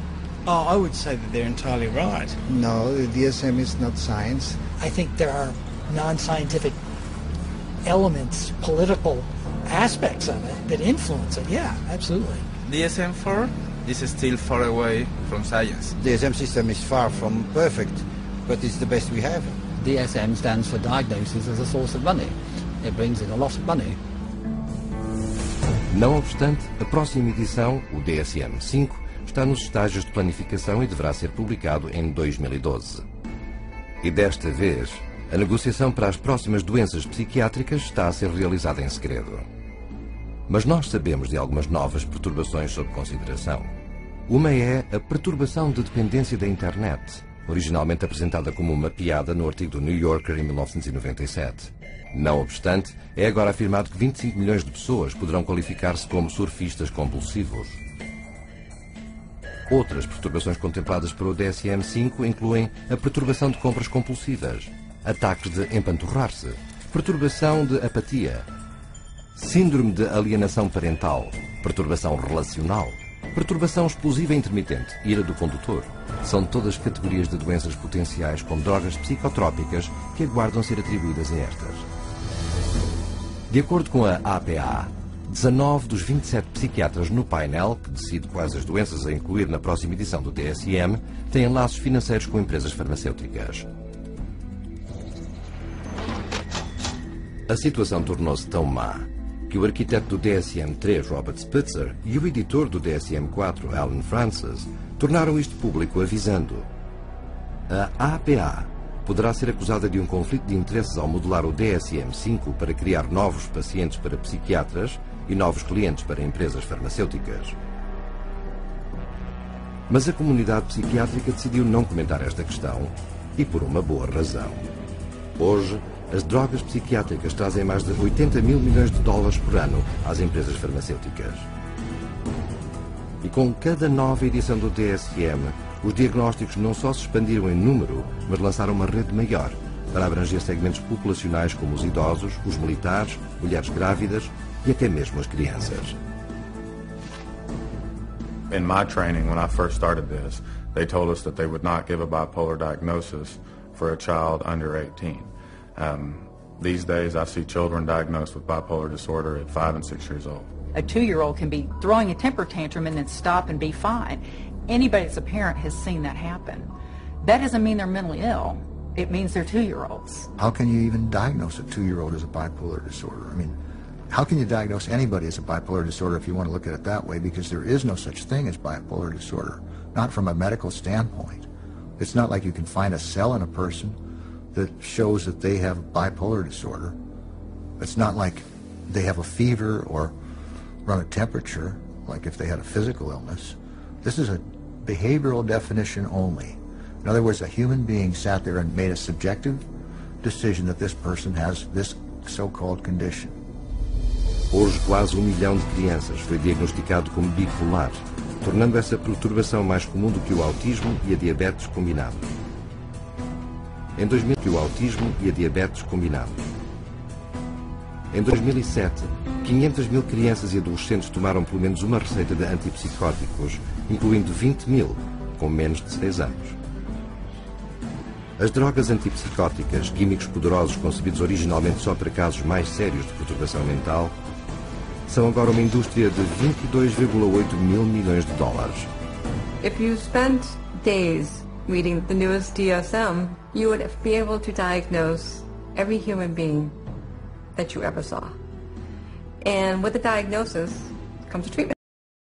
Oh, I would say that they're entirely right. No, the DSM is not science. I think there are non-scientific elements, political aspects of it that influence it. Yeah, absolutely. DSM-4, this is still far away from science. DSM system is far from perfect, but it's the best we have. DSM stands for diagnosis as a source of money. It brings in a lot of money. Não obstante, a próxima edição, o DSM-5, está nos estágios de planificação e deverá ser publicado em 2012. E desta vez, a negociação para as próximas doenças psiquiátricas está a ser realizada em segredo. Mas nós sabemos de algumas novas perturbações sob consideração. Uma é a perturbação de dependência da internet, originalmente apresentada como uma piada no artigo do New Yorker em 1997. Não obstante, é agora afirmado que 25 milhões de pessoas poderão qualificar-se como surfistas compulsivos. Outras perturbações contempladas para o DSM-5 incluem a perturbação de compras compulsivas, ataques de empanturrar-se, perturbação de apatia, síndrome de alienação parental, perturbação relacional, perturbação explosiva intermitente, ira do condutor. São todas categorias de doenças potenciais com drogas psicotrópicas que aguardam ser atribuídas a estas. De acordo com a APA, 19 dos 27 psiquiatras no painel, que decide quais as doenças a incluir na próxima edição do DSM, têm laços financeiros com empresas farmacêuticas. A situação tornou-se tão má que o arquiteto do DSM-3, Robert Spitzer, e o editor do DSM-4, Alan Francis, tornaram isto público avisando: a APA poderá ser acusada de um conflito de interesses ao modelar o DSM-5 para criar novos pacientes para psiquiatras e novos clientes para empresas farmacêuticas. Mas a comunidade psiquiátrica decidiu não comentar esta questão, e por uma boa razão. Hoje, as drogas psiquiátricas trazem mais de 80 mil milhões de dólares por ano às empresas farmacêuticas. E com cada nova edição do DSM, os diagnósticos não só se expandiram em número, mas lançaram uma rede maior para abranger segmentos populacionais como os idosos, os militares, mulheres grávidas e até mesmo as crianças. In my training, when I first started this, they told us that they would not give a bipolar diagnosis for a child under 18. These days, I see children diagnosed with bipolar disorder at 5 and 6 years old. A 2-year-old can be throwing a temper tantrum and then stop and be fine. Anybody that's a parent has seen that happen. That doesn't mean they're mentally ill. It means they're 2-year-olds. How can you even diagnose a 2-year-old as a bipolar disorder? I mean, how can you diagnose anybody as a bipolar disorder if you want to look at it that way? Because there is no such thing as bipolar disorder, not from a medical standpoint. It's not like you can find a cell in a person that shows that they have bipolar disorder. It's not like they have a fever or run a temperature, like if they had a physical illness. This is a behavioral definition only. In other words, a human being sat there and made a subjective decision that this person has this so-called condition. Hoje, quase 1 milhão de crianças foi diagnosticado como bipolar, tornando essa perturbação mais comum do que o autismo e a diabetes combinados. Em 2000, o autismo e a diabetes combinados. Em 2007, 500 mil crianças e adolescentes tomaram pelo menos uma receita de antipsicóticos, incluindo 20 mil com menos de 6 anos. As drogas antipsicóticas, químicos poderosos concebidos originalmente só para casos mais sérios de perturbação mental, são agora uma indústria de 22,8 mil milhões de dólares. If you spent days reading the newest DSM, you would be able to diagnose every human being that you ever saw. And with the diagnosis comes a treatment.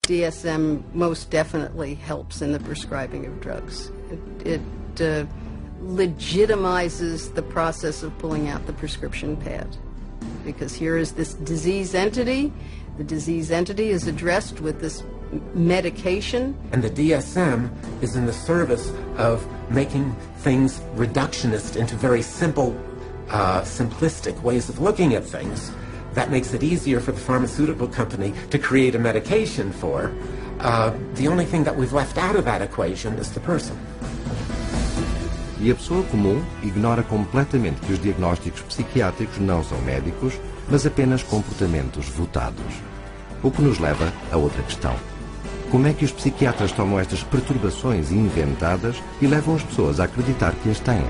DSM most definitely helps in the prescribing of drugs. It legitimizes the process of pulling out the prescription pad. Because here is this disease entity. The disease entity is addressed with this medication. And the DSM is in the service of making things reductionist into very simple, simplistic ways of looking at things. That makes it easier for the pharmaceutical company to create a medication for. The only thing that we've left out of that equation is the person. E a pessoa comum ignora completamente que os diagnósticos psiquiátricos não são médicos, mas apenas comportamentos votados. O que nos leva a outra questão. Como é que os psiquiatras tomam estas perturbações inventadas e levam as pessoas a acreditar que as têm?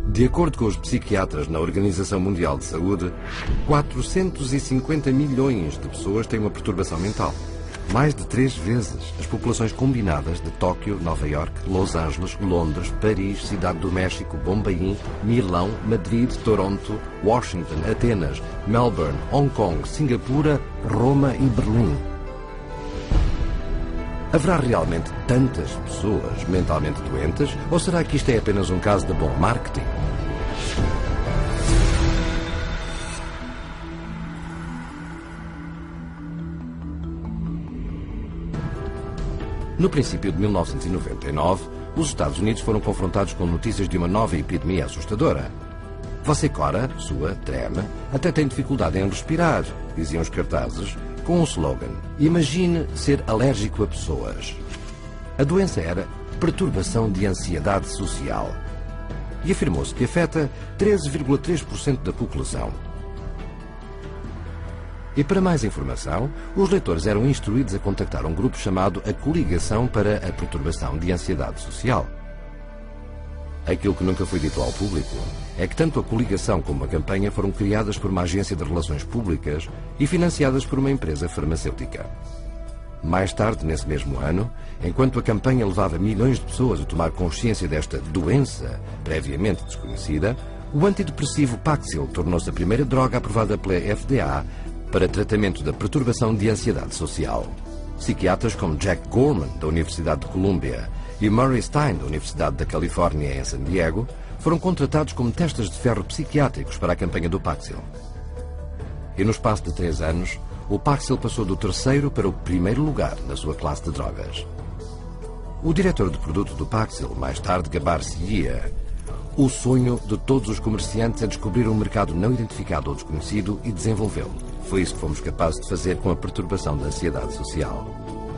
De acordo com os psiquiatras na Organização Mundial de Saúde, 450 milhões de pessoas têm uma perturbação mental. Mais de 3 vezes as populações combinadas de Tóquio, Nova York, Los Angeles, Londres, Paris, Cidade do México, Bombaim, Milão, Madrid, Toronto, Washington, Atenas, Melbourne, Hong Kong, Singapura, Roma e Berlim. Haverá realmente tantas pessoas mentalmente doentes? Ou será que isto é apenas um caso de bom marketing? No princípio de 1999, os Estados Unidos foram confrontados com notícias de uma nova epidemia assustadora. Você cora, sua, treme, até tem dificuldade em respirar, diziam os cartazes, com um slogan: imagine ser alérgico a pessoas. A doença era perturbação de ansiedade social e afirmou-se que afeta 13,3% da população. E para mais informação, os leitores eram instruídos a contactar um grupo chamado a Coligação para a Perturbação de Ansiedade Social. Aquilo que nunca foi dito ao público é que tanto a coligação como a campanha foram criadas por uma agência de relações públicas e financiadas por uma empresa farmacêutica. Mais tarde, nesse mesmo ano, enquanto a campanha levava milhões de pessoas a tomar consciência desta doença previamente desconhecida, o antidepressivo Paxil tornou-se a primeira droga aprovada pela FDA para tratamento da perturbação de ansiedade social. Psiquiatras como Jack Gorman, da Universidade de Colômbia, e Murray Stein, da Universidade da Califórnia em San Diego, foram contratados como testas de ferro psiquiátricos para a campanha do Paxil. E no espaço de 3 anos, o Paxil passou do 3º para o 1º lugar na sua classe de drogas. O diretor de produto do Paxil, mais tarde, gabar-se-ia: o sonho de todos os comerciantes é descobrir um mercado não identificado ou desconhecido e desenvolvê-lo. Foi isso que fomos capazes de fazer com a perturbação da ansiedade social.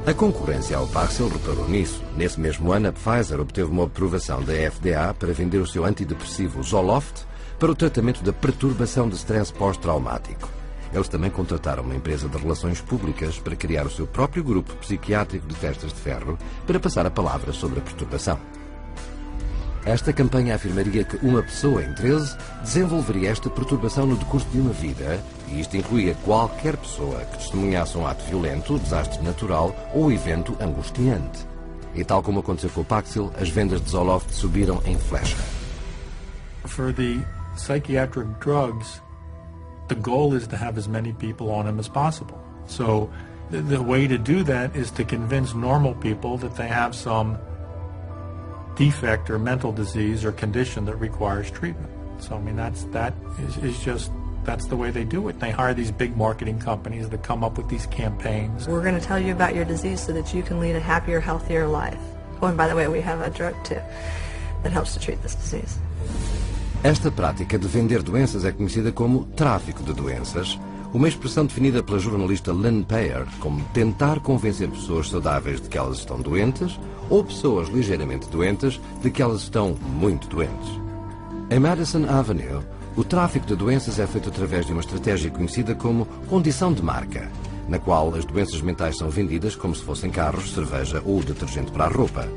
A concorrência ao Paxil reparou nisso. Nesse mesmo ano, a Pfizer obteve uma aprovação da FDA para vender o seu antidepressivo Zoloft para o tratamento da perturbação de stress pós-traumático. Eles também contrataram uma empresa de relações públicas para criar o seu próprio grupo psiquiátrico de testas de ferro para passar a palavra sobre a perturbação. Esta campanha afirmaria que uma pessoa em 13 desenvolveria esta perturbação no decurso de uma vida, e isto incluía qualquer pessoa que testemunhasse um ato violento, desastre natural ou evento angustiante. E tal como aconteceu com o Paxil, as vendas de Zoloft subiram em flecha. For the psychiatric drugs, the goal is to have as many people on them as possible. So the way to do that is to convince normal people that they have some defect or mental disease or condition that requires treatment. So I mean that's the way they do it. They hire these big marketing companies that come up with these campaigns. We're going to tell you about your disease so that you can lead a happier, healthier life. Oh, and by the way, we have a drug too that helps to treat this disease. Esta prática de vender doenças é conhecida como tráfico de doenças, uma expressão definida pela jornalista Lynn Payer como tentar convencer pessoas saudáveis de que elas estão doentes ou pessoas ligeiramente doentes de que elas estão muito doentes. Em Madison Avenue, o tráfico de doenças é feito através de uma estratégia conhecida como condição de marca, na qual as doenças mentais são vendidas como se fossem carros, cerveja ou detergente para a roupa.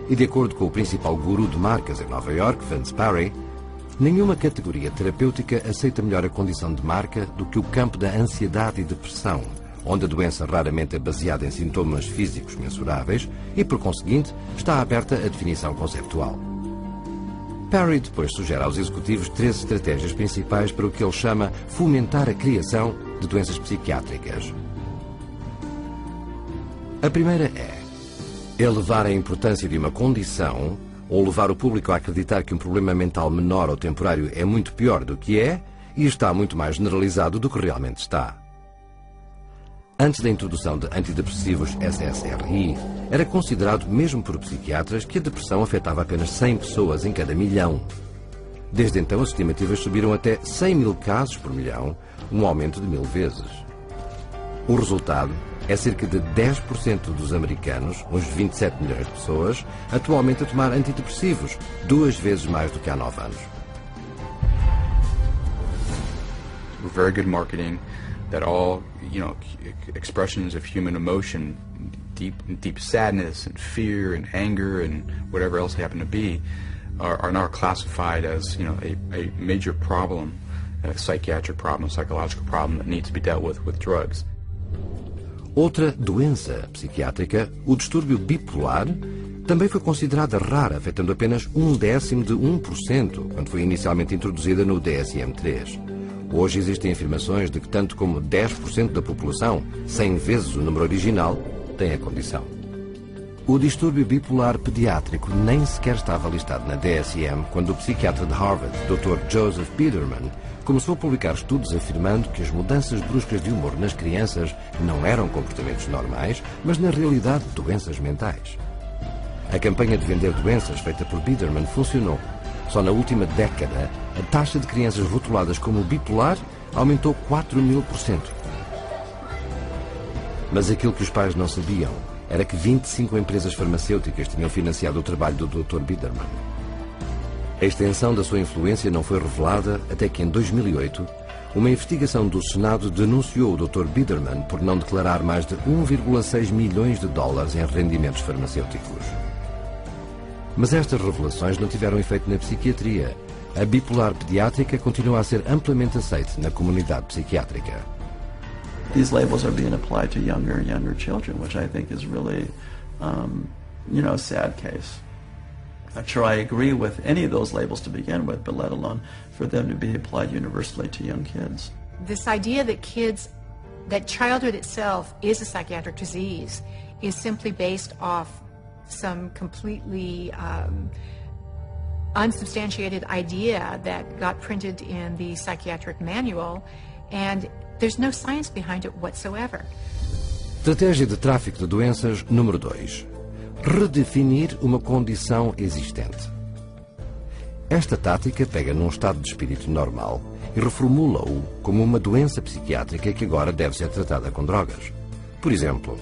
E de acordo com o principal guru de marcas em Nova York, Vince Parry, nenhuma categoria terapêutica aceita melhor a condição de marca do que o campo da ansiedade e depressão, onde a doença raramente é baseada em sintomas físicos mensuráveis e, por conseguinte, está aberta à definição conceptual. Perry depois sugere aos executivos 3 estratégias principais para o que ele chama fomentar a criação de doenças psiquiátricas. A primeira é elevar a importância de uma condição ou levar o público a acreditar que um problema mental menor ou temporário é muito pior do que é e está muito mais generalizado do que realmente está. Antes da introdução de antidepressivos SSRI, era considerado mesmo por psiquiatras que a depressão afetava apenas 100 pessoas em cada milhão. Desde então, as estimativas subiram até 100 mil casos por milhão, um aumento de 1000 vezes. O resultado é cerca de 10% dos americanos, uns 27 milhões de pessoas, atualmente a tomar antidepressivos, 2 vezes mais do que há 9 anos. Very good marketing that all, expressions of human emotion, deep sadness and fear and anger and whatever else they happen to be, are now classified as, a major problem, a psychiatric problem, a psychological problem that needs to be dealt with drugs. Outra doença psiquiátrica, o distúrbio bipolar, também foi considerada rara, afetando apenas 1/10 de 1%, quando foi inicialmente introduzida no DSM-3. Hoje existem afirmações de que tanto como 10% da população, 100 vezes o número original, tem a condição. O distúrbio bipolar pediátrico nem sequer estava listado na DSM quando o psiquiatra de Harvard, Dr. Joseph Biederman, começou a publicar estudos afirmando que as mudanças bruscas de humor nas crianças não eram comportamentos normais, mas na realidade doenças mentais. A campanha de vender doenças feita por Biederman funcionou. Só na última década, a taxa de crianças rotuladas como bipolar aumentou 4.000%. Mas aquilo que os pais não sabiam era que 25 empresas farmacêuticas tinham financiado o trabalho do Dr. Biederman. A extensão da sua influência não foi revelada até que, em 2008, uma investigação do Senado denunciou o Dr. Biederman por não declarar mais de 1,6 milhões de dólares em rendimentos farmacêuticos. Mas estas revelações não tiveram efeito na psiquiatria. A bipolar pediátrica continua a ser amplamente aceita na comunidade psiquiátrica. These labels are being applied to younger and younger children, which I think is really, a sad case. I'm sure I agree with any of those labels to begin with, but let alone for them to be applied universally to young kids. This idea that that childhood itself is a psychiatric disease is simply based off some completely unsubstantiated idea that got printed in the psychiatric manual, and there's no science behind it whatsoever. Estratégia de tráfico de doenças número 2. Redefinir uma condição existente. Esta tática pega num estado de espírito normal e reformula-o como uma doença psiquiátrica que agora deve ser tratada com drogas. Por exemplo,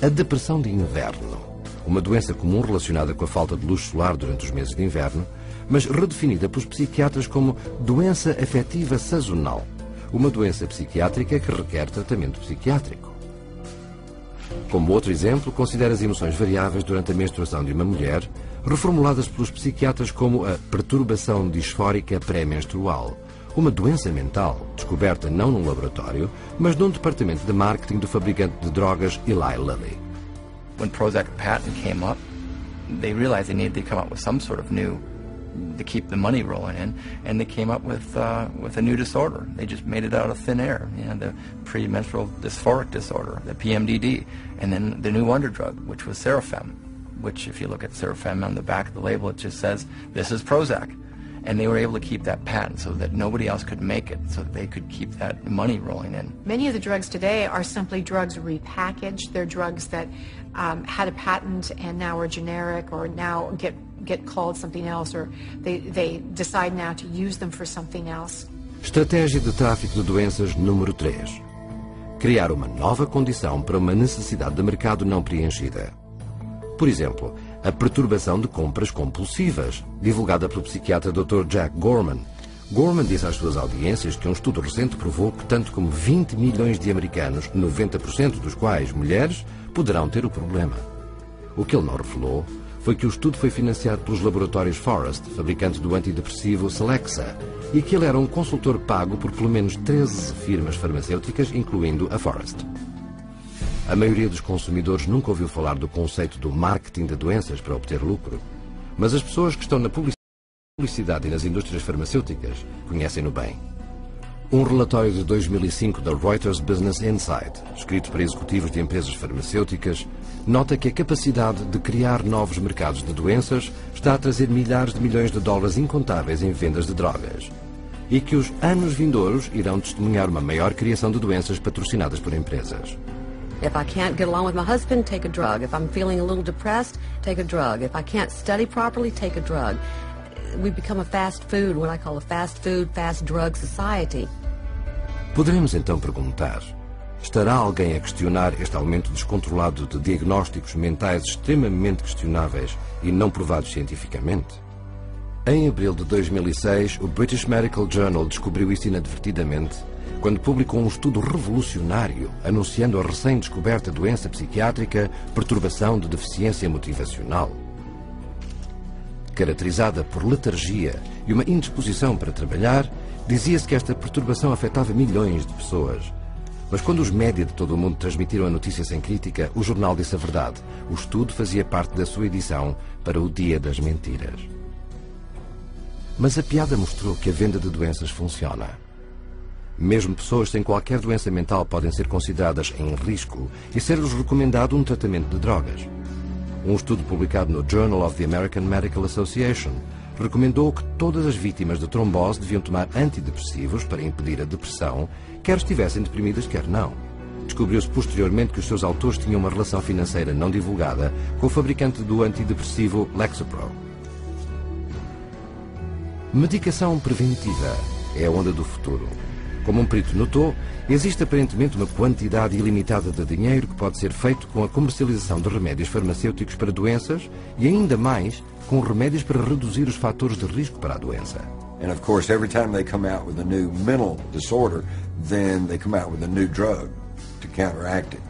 a depressão de inverno, uma doença comum relacionada com a falta de luz solar durante os meses de inverno, mas redefinida pelos psiquiatras como doença afetiva sazonal, uma doença psiquiátrica que requer tratamento psiquiátrico. Como outro exemplo, considera as emoções variáveis durante a menstruação de uma mulher, reformuladas pelos psiquiatras como a perturbação disfórica pré-menstrual, uma doença mental descoberta não num laboratório, mas num departamento de marketing do fabricante de drogas Eli Lilly. When Prozac patent came up, they realized they needed to come up with some sort of new to keep the money rolling in, and they came up with a new disorder. They just made it out of thin air, the premenstrual dysphoric disorder, the PMDD, and then the new wonder drug, which was Serafem, which if you look at Serafem on the back of the label, it just says, this is Prozac. And they were able to keep that patent so that nobody else could make it, so that they could keep that money rolling in. Many of the drugs today are simply drugs repackaged. They're drugs that had a patent and now are generic or now get called something else, or they decide now to use them for something else. Estratégia de tráfico de doenças número 3. Criar uma nova condição para uma necessidade de mercado não preenchida. Por exemplo, a perturbação de compras compulsivas, divulgada pelo psiquiatra Dr. Jack Gorman. Gorman disse às suas audiências que um estudo recente provou que tanto como 20 milhões de americanos, 90% dos quais mulheres, poderão ter o problema. O que ele não revelou foi que o estudo foi financiado pelos laboratórios Forest, fabricante do antidepressivo Celexa, e que ele era um consultor pago por pelo menos 13 firmas farmacêuticas, incluindo a Forest. A maioria dos consumidores nunca ouviu falar do conceito do marketing de doenças para obter lucro, mas as pessoas que estão na publicidade publicidade e nas indústrias farmacêuticas conhecem-no bem. Um relatório de 2005 da Reuters Business Insight, escrito para executivos de empresas farmacêuticas, nota que a capacidade de criar novos mercados de doenças está a trazer milhares de milhões de dólares incontáveis em vendas de drogas e que os anos vindouros irão testemunhar uma maior criação de doenças patrocinadas por empresas. If I can't get along with my husband, take a drug. If I'm feeling a little depressed, take a drug. If I can't study properly, take a drug. We become a fast food, what I call a fast food, fast drug society. Poderemos então perguntar, estará alguém a questionar este aumento descontrolado de diagnósticos mentais extremamente questionáveis e não provados cientificamente? Em abril de 2006, o British Medical Journal descobriu isto inadvertidamente quando publicou um estudo revolucionário anunciando a recém-descoberta doença psiquiátrica perturbação de deficiência motivacional. Caracterizada por letargia e uma indisposição para trabalhar, dizia-se que esta perturbação afetava milhões de pessoas. Mas quando os média de todo o mundo transmitiram a notícia sem crítica, o jornal disse a verdade. O estudo fazia parte da sua edição para o Dia das Mentiras. Mas a piada mostrou que a venda de doenças funciona. Mesmo pessoas sem qualquer doença mental podem ser consideradas em risco e ser-lhes recomendado um tratamento de drogas. Um estudo publicado no Journal of the American Medical Association recomendou que todas as vítimas de trombose deviam tomar antidepressivos para impedir a depressão, quer estivessem deprimidas, quer não. Descobriu-se posteriormente que os seus autores tinham uma relação financeira não divulgada com o fabricante do antidepressivo Lexapro. Medicação preventiva é a onda do futuro. Como um perito notou, existe aparentemente uma quantidade ilimitada de dinheiro que pode ser feito com a comercialização de remédios farmacêuticos para doenças e ainda mais com remédios para reduzir os fatores de risco para a doença. And of course, every time they come out with a new mental disorder, then they come out with a new drug to counteract it.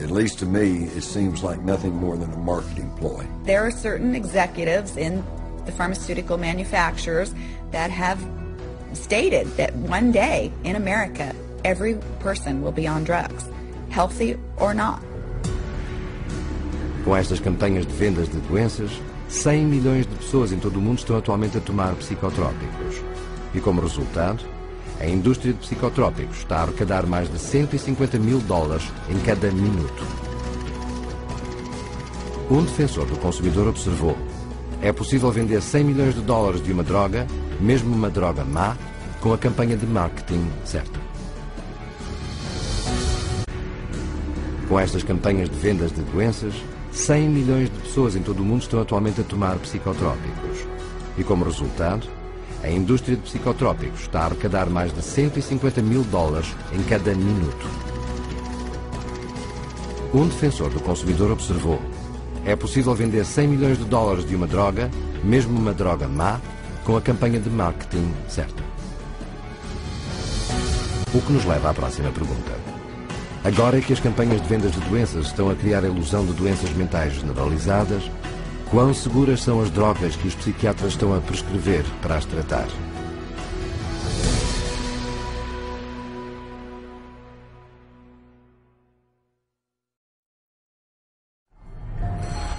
At least to me, it seems like nothing more than a marketing ploy. There are certain executives in the pharmaceutical manufacturers that have stated that one day in America, every person will be on drugs, healthy or not. Com estas campanhas de vendas de doenças, 100 milhões de pessoas em todo o mundo estão atualmente a tomar psicotrópicos. E como resultado, a indústria de psicotrópicos está a arrecadar mais de 150 mil dólares em cada minuto. Um defensor do consumidor observou: é possível vender 100 milhões de dólares de uma droga, mesmo uma droga má, com a campanha de marketing certa. Com estas campanhas de vendas de doenças, 100 milhões de pessoas em todo o mundo estão atualmente a tomar psicotrópicos. E como resultado, a indústria de psicotrópicos está a arrecadar mais de 150 mil dólares em cada minuto. Um defensor do consumidor observou: é possível vender 100 milhões de dólares de uma droga, mesmo uma droga má, com a campanha de marketing certa. O que nos leva à próxima pergunta. Agora que as campanhas de vendas de doenças estão a criar a ilusão de doenças mentais generalizadas, quão seguras são as drogas que os psiquiatras estão a prescrever para as tratar?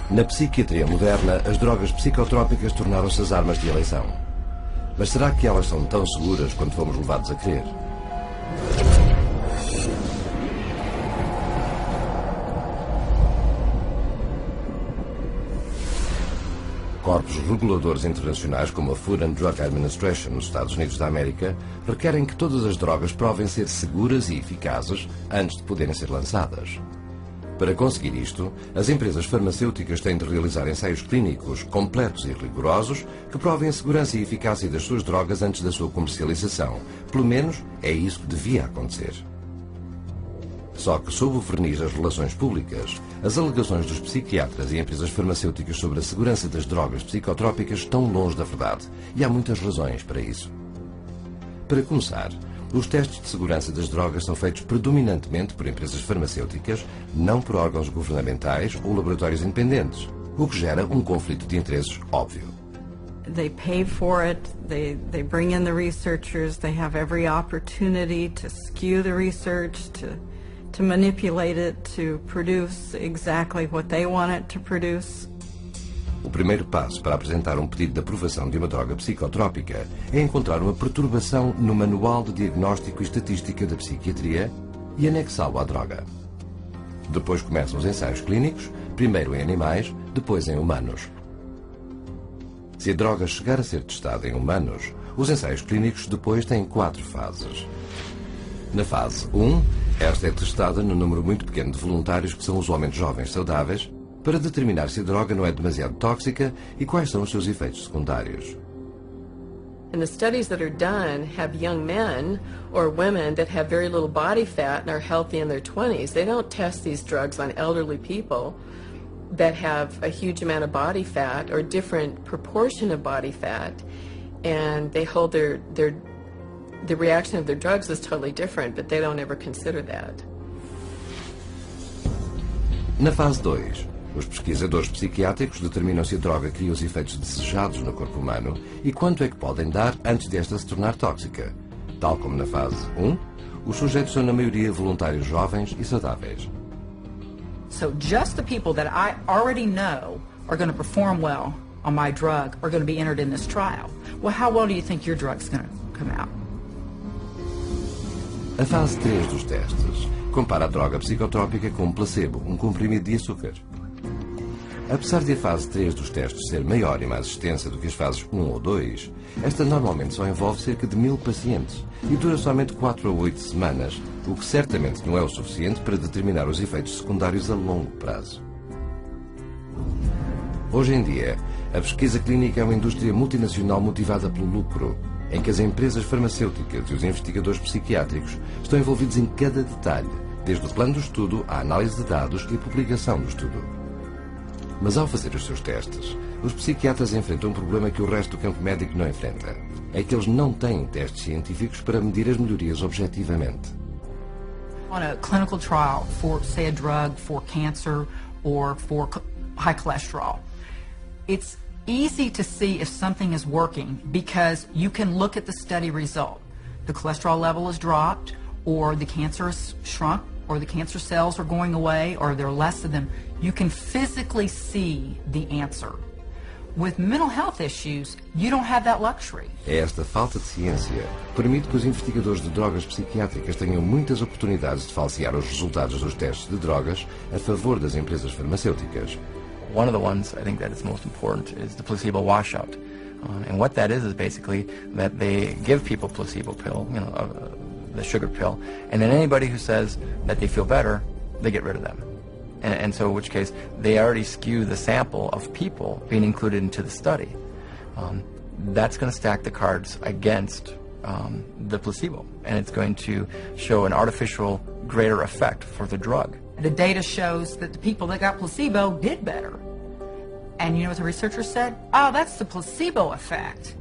Na psiquiatria moderna, as drogas psicotrópicas tornaram-se as armas de eleição. Mas será que elas são tão seguras quanto fomos levados a crer? Corpos reguladores internacionais como a Food and Drug Administration nos Estados Unidos da América requerem que todas as drogas provem ser seguras e eficazes antes de poderem ser lançadas. Para conseguir isto, as empresas farmacêuticas têm de realizar ensaios clínicos completos e rigorosos que provem a segurança e eficácia das suas drogas antes da sua comercialização. Pelo menos é isso que devia acontecer. Só que, sob o verniz das relações públicas, as alegações dos psiquiatras e empresas farmacêuticas sobre a segurança das drogas psicotrópicas estão longe da verdade, e há muitas razões para isso. Para começar, os testes de segurança das drogas são feitos predominantemente por empresas farmacêuticas, não por órgãos governamentais ou laboratórios independentes, o que gera um conflito de interesses óbvio. They pay for it, they bring in the researchers, they have every opportunity to skew the research, to manipulate it, to produce exactly what they want it to produce. O primeiro passo para apresentar um pedido de aprovação de uma droga psicotrópica é encontrar uma perturbação no Manual de Diagnóstico e Estatística da Psiquiatria e anexá-lo à droga. Depois começam os ensaios clínicos, primeiro em animais, depois em humanos. Se a droga chegar a ser testada em humanos, os ensaios clínicos depois têm 4 fases. Na fase 1, esta é testada no número muito pequeno de voluntários que são usualmente jovens saudáveis, para determinar se a droga não é demasiado tóxica e quais são os seus efeitos secundários. And the studies that are done have young men or women that have very little body fat and are healthy in their 20s. They don't test these drugs on elderly people that have a huge amount of body fat or different proportion of body fat, and they hold the reaction of their drugs is totally different, but they don't ever consider that. Na fase 2, os pesquisadores psiquiátricos determinam se a droga cria os efeitos desejados no corpo humano e quanto é que podem dar antes desta se tornar tóxica. Tal como na fase 1, os sujeitos são na maioria voluntários jovens e saudáveis. So just the people that I already know are going to perform well on my drug are going to be entered in this trial. Well, how well do you think your drug's going to come out? A fase 3 dos testes compara a droga psicotrópica com um placebo, um comprimido de açúcar. Apesar de a fase 3 dos testes ser maior e mais extensa do que as fases 1 ou 2, esta normalmente só envolve cerca de 1000 pacientes e dura somente 4 a 8 semanas, o que certamente não é o suficiente para determinar os efeitos secundários a longo prazo. Hoje em dia, a pesquisa clínica é uma indústria multinacional motivada pelo lucro, em que as empresas farmacêuticas e os investigadores psiquiátricos estão envolvidos em cada detalhe, desde o plano do estudo à análise de dados e publicação do estudo. Mas ao fazer os seus testes, os psiquiatras enfrentam um problema que o resto do campo médico não enfrenta. É que eles não têm testes científicos para medir as melhorias objetivamente. On a clinical trial for, say, a drug for cancer or for high cholesterol, it's easy to see if something is working because you can look at the study result. The cholesterol level is dropped, or the cancer is shrunk, or the cancer cells are going away, or there are less of them. You can physically see the answer. With mental health issues, you don't have that luxury. Esta falta de ciência permite que os investigadores de drogas psiquiátricas tenham muitas oportunidades de falsear os resultados dos testes de drogas a favor das empresas farmacêuticas. One of the ones I think that is most important is the placebo washout. And what that is basically that they give people placebo pill, the sugar pill, and then anybody who says that they feel better, they get rid of them. And so in which case, they already skew the sample of people being included into the study. That's going to stack the cards against the placebo, and it's going to show an artificial greater effect for the drug. The data shows that the people that got placebo did better. And you know what the researchers said? Oh, that's the placebo effect.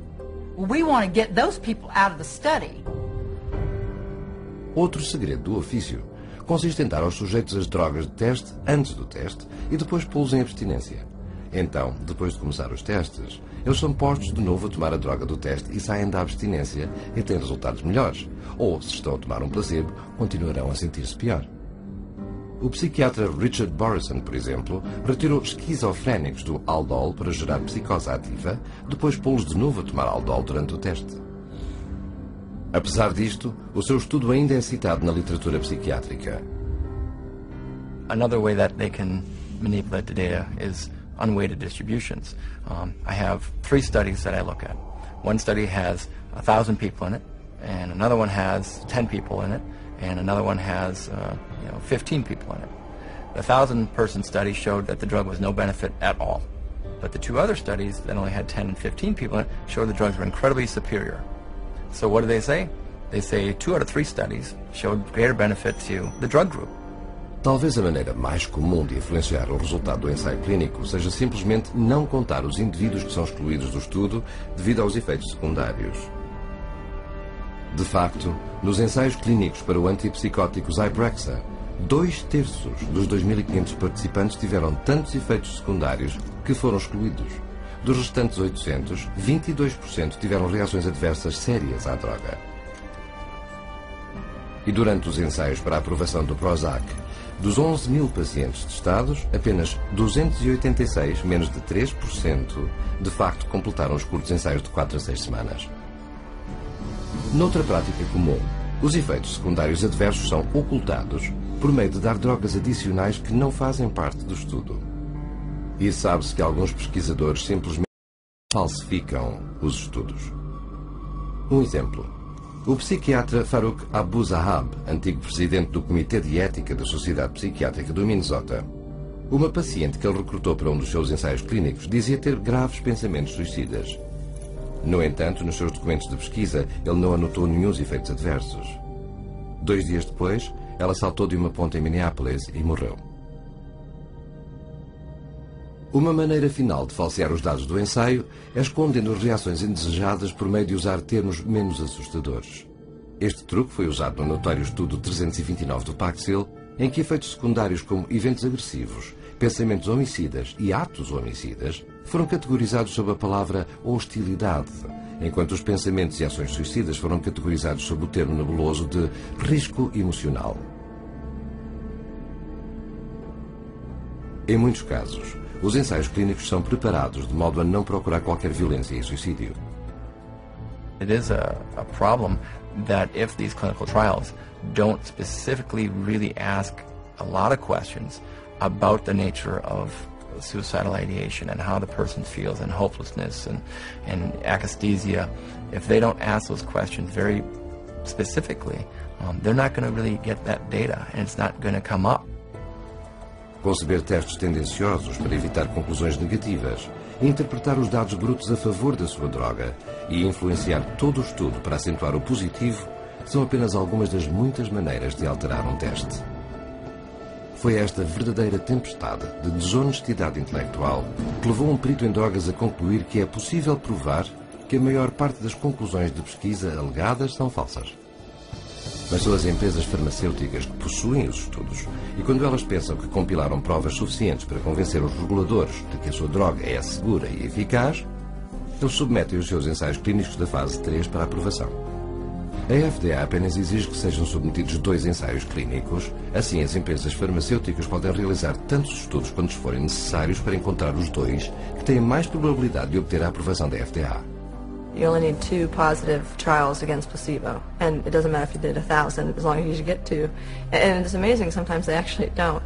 Well, we want to get those people out of the study. Outro segredo do ofício consiste em dar aos sujeitos as drogas de teste antes do teste e depois pô-los em abstinência. Então, depois de começar os testes, eles são postos de novo a tomar a droga do teste e saem da abstinência e têm resultados melhores. Ou, se estão a tomar um placebo, continuarão a sentir-se pior. O psiquiatra Richard Borison, por exemplo, retirou esquizofrénicos do Haldol para gerar psicose ativa, depois pô-los de novo a tomar Haldol durante o teste. Apesar disto, o seu estudo ainda é citado na literatura psiquiátrica. Another way that they can manipulate the data is unweighted distributions. I have 3 studies that I look at. One study has 1,000 people in it, and another one has 10 people in it, and another one has 15 people in it. The 1,000-person study showed that the drug was no benefit at all. But the 2 other studies that only had 10 and 15 people in it showed the drugs were incredibly superior. So what do they say? They say 2 out of 3 studies showed greater benefit to the drug group. Talvez a maneira mais comum de influenciar o resultado do ensaio clínico seja simplesmente não contar os indivíduos que são excluídos do estudo devido aos efeitos secundários. De facto, nos ensaios clínicos para o antipsicótico Zyprexa, 2/3 dos 2.500 participantes tiveram tantos efeitos secundários que foram excluídos. Dos restantes 800, 22% tiveram reações adversas sérias à droga. E durante os ensaios para a aprovação do Prozac, Dos 11.000 pacientes testados, apenas 286, menos de 3%, de facto completaram os curtos ensaios de 4 a 6 semanas. Noutra prática comum, os efeitos secundários adversos são ocultados por meio de dar drogas adicionais que não fazem parte do estudo. E sabe-se que alguns pesquisadores simplesmente falsificam os estudos. Um exemplo. O psiquiatra Farouk Abuzahab, antigo presidente do Comitê de Ética da Sociedade Psiquiátrica do Minnesota, uma paciente que ele recrutou para um dos seus ensaios clínicos dizia ter graves pensamentos suicidas. No entanto, nos seus documentos de pesquisa, ele não anotou nenhum efeitos adversos. 2 dias depois, ela saltou de uma ponte em Minneapolis e morreu. Uma maneira final de falsear os dados do ensaio é escondendo as reações indesejadas por meio de usar termos menos assustadores. Este truque foi usado no notório estudo 329 do Paxil, em que efeitos secundários como eventos agressivos, pensamentos homicidas e atos homicidas foram categorizados sob a palavra hostilidade, enquanto os pensamentos e ações suicidas foram categorizados sob o termo nebuloso de risco emocional. Em muitos casos, os ensaios clínicos são preparados de modo a não procurar qualquer violência e suicídio. It is a problem that if these clinical trials don't specifically really ask a lot of questions about the nature of suicidal ideation and how the person feels and hopelessness and akathisia, if they don't ask those questions very specifically, they're not going to really get that data and it's not going to come up. Conceber testes tendenciosos para evitar conclusões negativas, interpretar os dados brutos a favor da sua droga e influenciar todo o estudo para acentuar o positivo são apenas algumas das muitas maneiras de alterar um teste. Foi esta verdadeira tempestade de desonestidade intelectual que levou um perito em drogas a concluir que é possível provar que a maior parte das conclusões de pesquisa alegadas são falsas. Mas são as empresas farmacêuticas que possuem os estudos e quando elas pensam que compilaram provas suficientes para convencer os reguladores de que a sua droga é segura e eficaz, eles submetem os seus ensaios clínicos da fase 3 para aprovação. A FDA apenas exige que sejam submetidos 2 ensaios clínicos, assim as empresas farmacêuticas podem realizar tantos estudos quantos forem necessários para encontrar os 2 que têm mais probabilidade de obter a aprovação da FDA. You only need 2 positive trials against placebo, and it doesn't matter if you did 1,000 as long as you get 2. And it's amazing, sometimes they actually don't.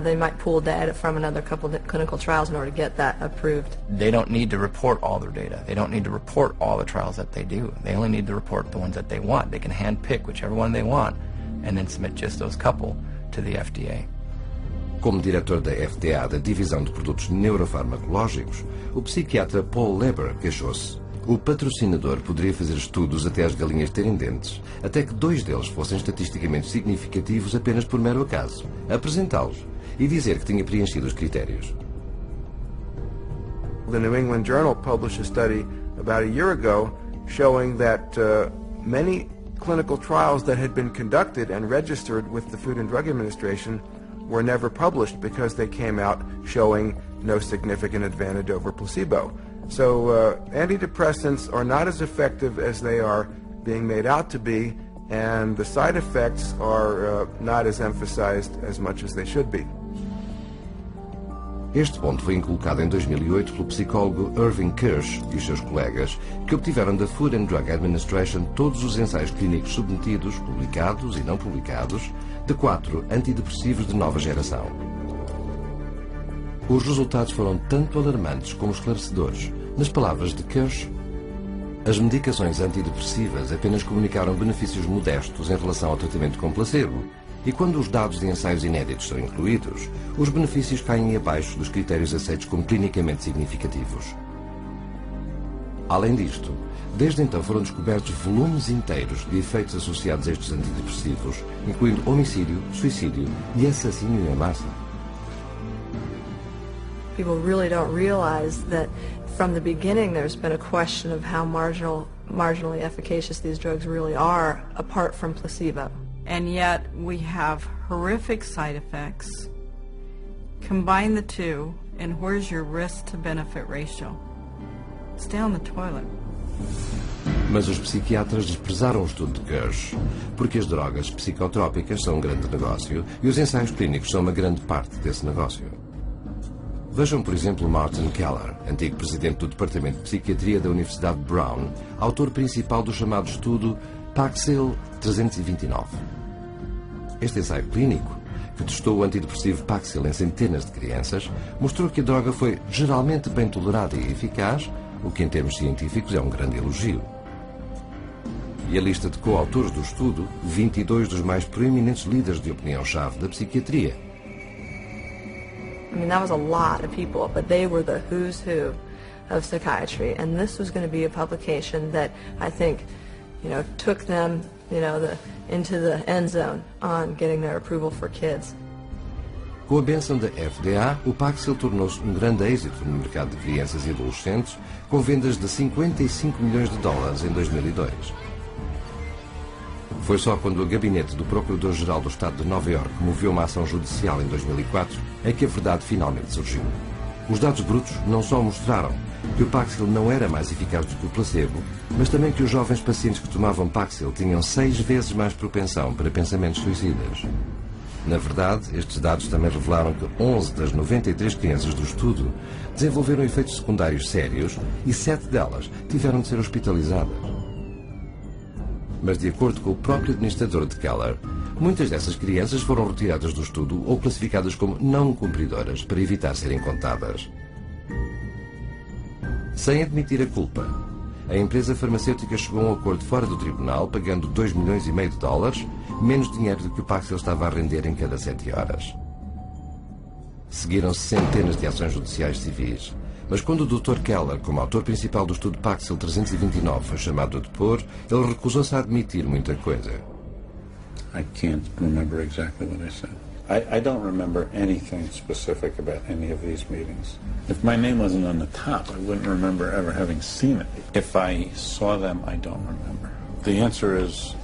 They might pool data from another couple of clinical trials in order to get that approved. They don't need to report all their data. They don't need to report all the trials that they do. They only need to report the ones that they want. They can handpick whichever one they want and then submit just those couple to the FDA. Como diretor da FDA da Divisão de Produtos Neurofarmacológicos, o psiquiatra Paul Leber queixou-se. O patrocinador poderia fazer estudos até as galinhas terem dentes, até que 2 deles fossem estatisticamente significativos apenas por mero acaso, apresentá-los e dizer que tinha preenchido os critérios. The New England Journal published a study about a year ago showing that many clinical trials that had been conducted and registered with the Food and Drug Administration were never published because they came out showing no significant advantage over placebo. So antidepressants are not as effective as they are being made out to be, and the side effects are not as emphasized as much as they should be. Este ponto foi inculcado em 2008 pelo psicólogo Irving Kirsch e os seus colegas, que obtiveram da Food and Drug Administration todos os ensaios clínicos submetidos, publicados e não publicados, de 4 antidepressivos de nova geração. Os resultados foram tanto alarmantes como esclarecedores. Nas palavras de Kirsch, as medicações antidepressivas apenas comunicaram benefícios modestos em relação ao tratamento com placebo, e quando os dados de ensaios inéditos são incluídos, os benefícios caem abaixo dos critérios aceitos como clinicamente significativos. Além disto, desde então foram descobertos volumes inteiros de efeitos associados a estes antidepressivos, incluindo homicídio, suicídio e assassínio em massa. People really don't realize that from the beginning there's been a question of how marginally efficacious these drugs really are apart from placebo. And yet we have horrific side effects. Combine the two, and where's your risk to benefit ratio? It's down the toilet. Mas os psiquiatras desprezaram o estudo de Kirsch, porque as drogas psicotrópicas são um grande negócio e os ensaios clínicos são uma grande parte desse negócio. Vejam, por exemplo, Martin Keller, antigo presidente do Departamento de Psiquiatria da Universidade de Brown, autor principal do chamado estudo Paxil 329. Este ensaio clínico, que testou o antidepressivo Paxil em centenas de crianças, mostrou que a droga foi geralmente bem tolerada e eficaz, o que em termos científicos é um grande elogio. E a lista de coautores do estudo, 22 dos mais proeminentes líderes de opinião-chave da psiquiatria. I mean, that was a lot of people, but they were the who's who of psychiatry, and this was going to be a publication that I think, took them, into the end zone on getting their approval for kids. Com a bênção da FDA, o Paxil tornou-se um grande êxito no mercado de crianças e adolescentes, com vendas de 55 milhões de dólares em 2002. Foi só quando o gabinete do Procurador-Geral do Estado de Nova Iorque moveu uma ação judicial em 2004 é que a verdade finalmente surgiu. Os dados brutos não só mostraram que o Paxil não era mais eficaz do que o placebo, mas também que os jovens pacientes que tomavam Paxil tinham 6 vezes mais propensão para pensamentos suicidas. Na verdade, estes dados também revelaram que 11 das 93 crianças do estudo desenvolveram efeitos secundários sérios e 7 delas tiveram de ser hospitalizadas. Mas, de acordo com o próprio administrador de Keller, muitas dessas crianças foram retiradas do estudo ou classificadas como não cumpridoras para evitar serem contadas. Sem admitir a culpa, a empresa farmacêutica chegou a um acordo fora do tribunal, pagando 2,5 milhões de dólares, menos dinheiro do que o Paxil estava a render em cada 7 horas. Seguiram-se centenas de ações judiciais civis, mas quando o Dr. Keller, como autor principal do estudo Paxil 329, foi chamado a depor, ele recusou-se a admitir muita coisa. I can't remember exactly what I said. I don't remember anything specific about any of these meetings. If my name wasn't on the top, I wouldn't remember ever having seen it. If I saw them, I don't remember. The answer is,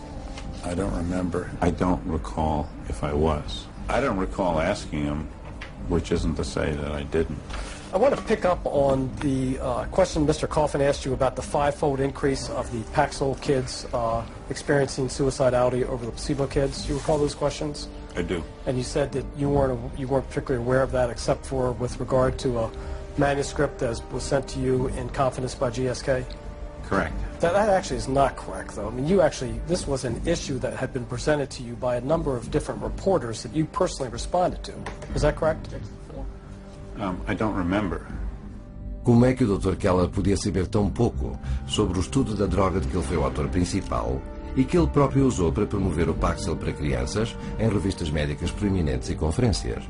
I don't remember. I don't recall if I was. I don't recall asking him, which isn't to say that I didn't. I want to pick up on the question Mr. Coffin asked you about the 5-fold increase of the Paxil kids experiencing suicidality over the placebo kids. Do you recall those questions? I do. And you said that you weren't particularly aware of that, except for with regard to a manuscript that was sent to you in confidence by GSK. Correct. That actually is not correct, though. I mean, this was an issue that had been presented to you by a number of different reporters that you personally responded to. Is that correct? I don't remember. Como é que o Dr. Keller podia saber tão pouco sobre o estudo da droga de que ele foi o autor principal e que ele próprio usou para promover o Paxil para crianças em revistas médicas proeminentes e conferências?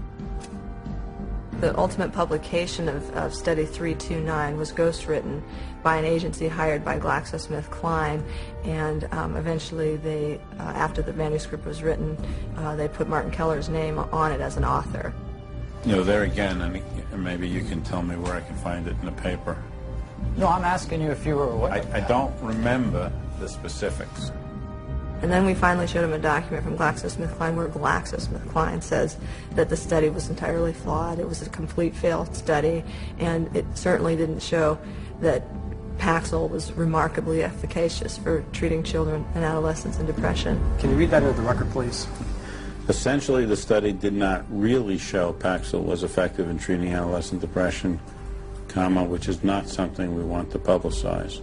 The ultimate publication of Study 329 was ghostwritten by an agency hired by GlaxoSmithKline, and eventually they, after the manuscript was written, they put Martin Keller's name on it as an author. There again, and maybe you can tell me where I can find it in the paper. No, I'm asking you if you were aware. I don't remember the specifics. And then we finally showed him a document from GlaxoSmithKline where GlaxoSmithKline says that the study was entirely flawed. It was a complete failed study, and it certainly didn't show that Paxil was remarkably efficacious for treating children and adolescents in depression. Can you read that into the record, please? Essentially, the study did not really show Paxil was effective in treating adolescent depression, which is not something we want to publicize.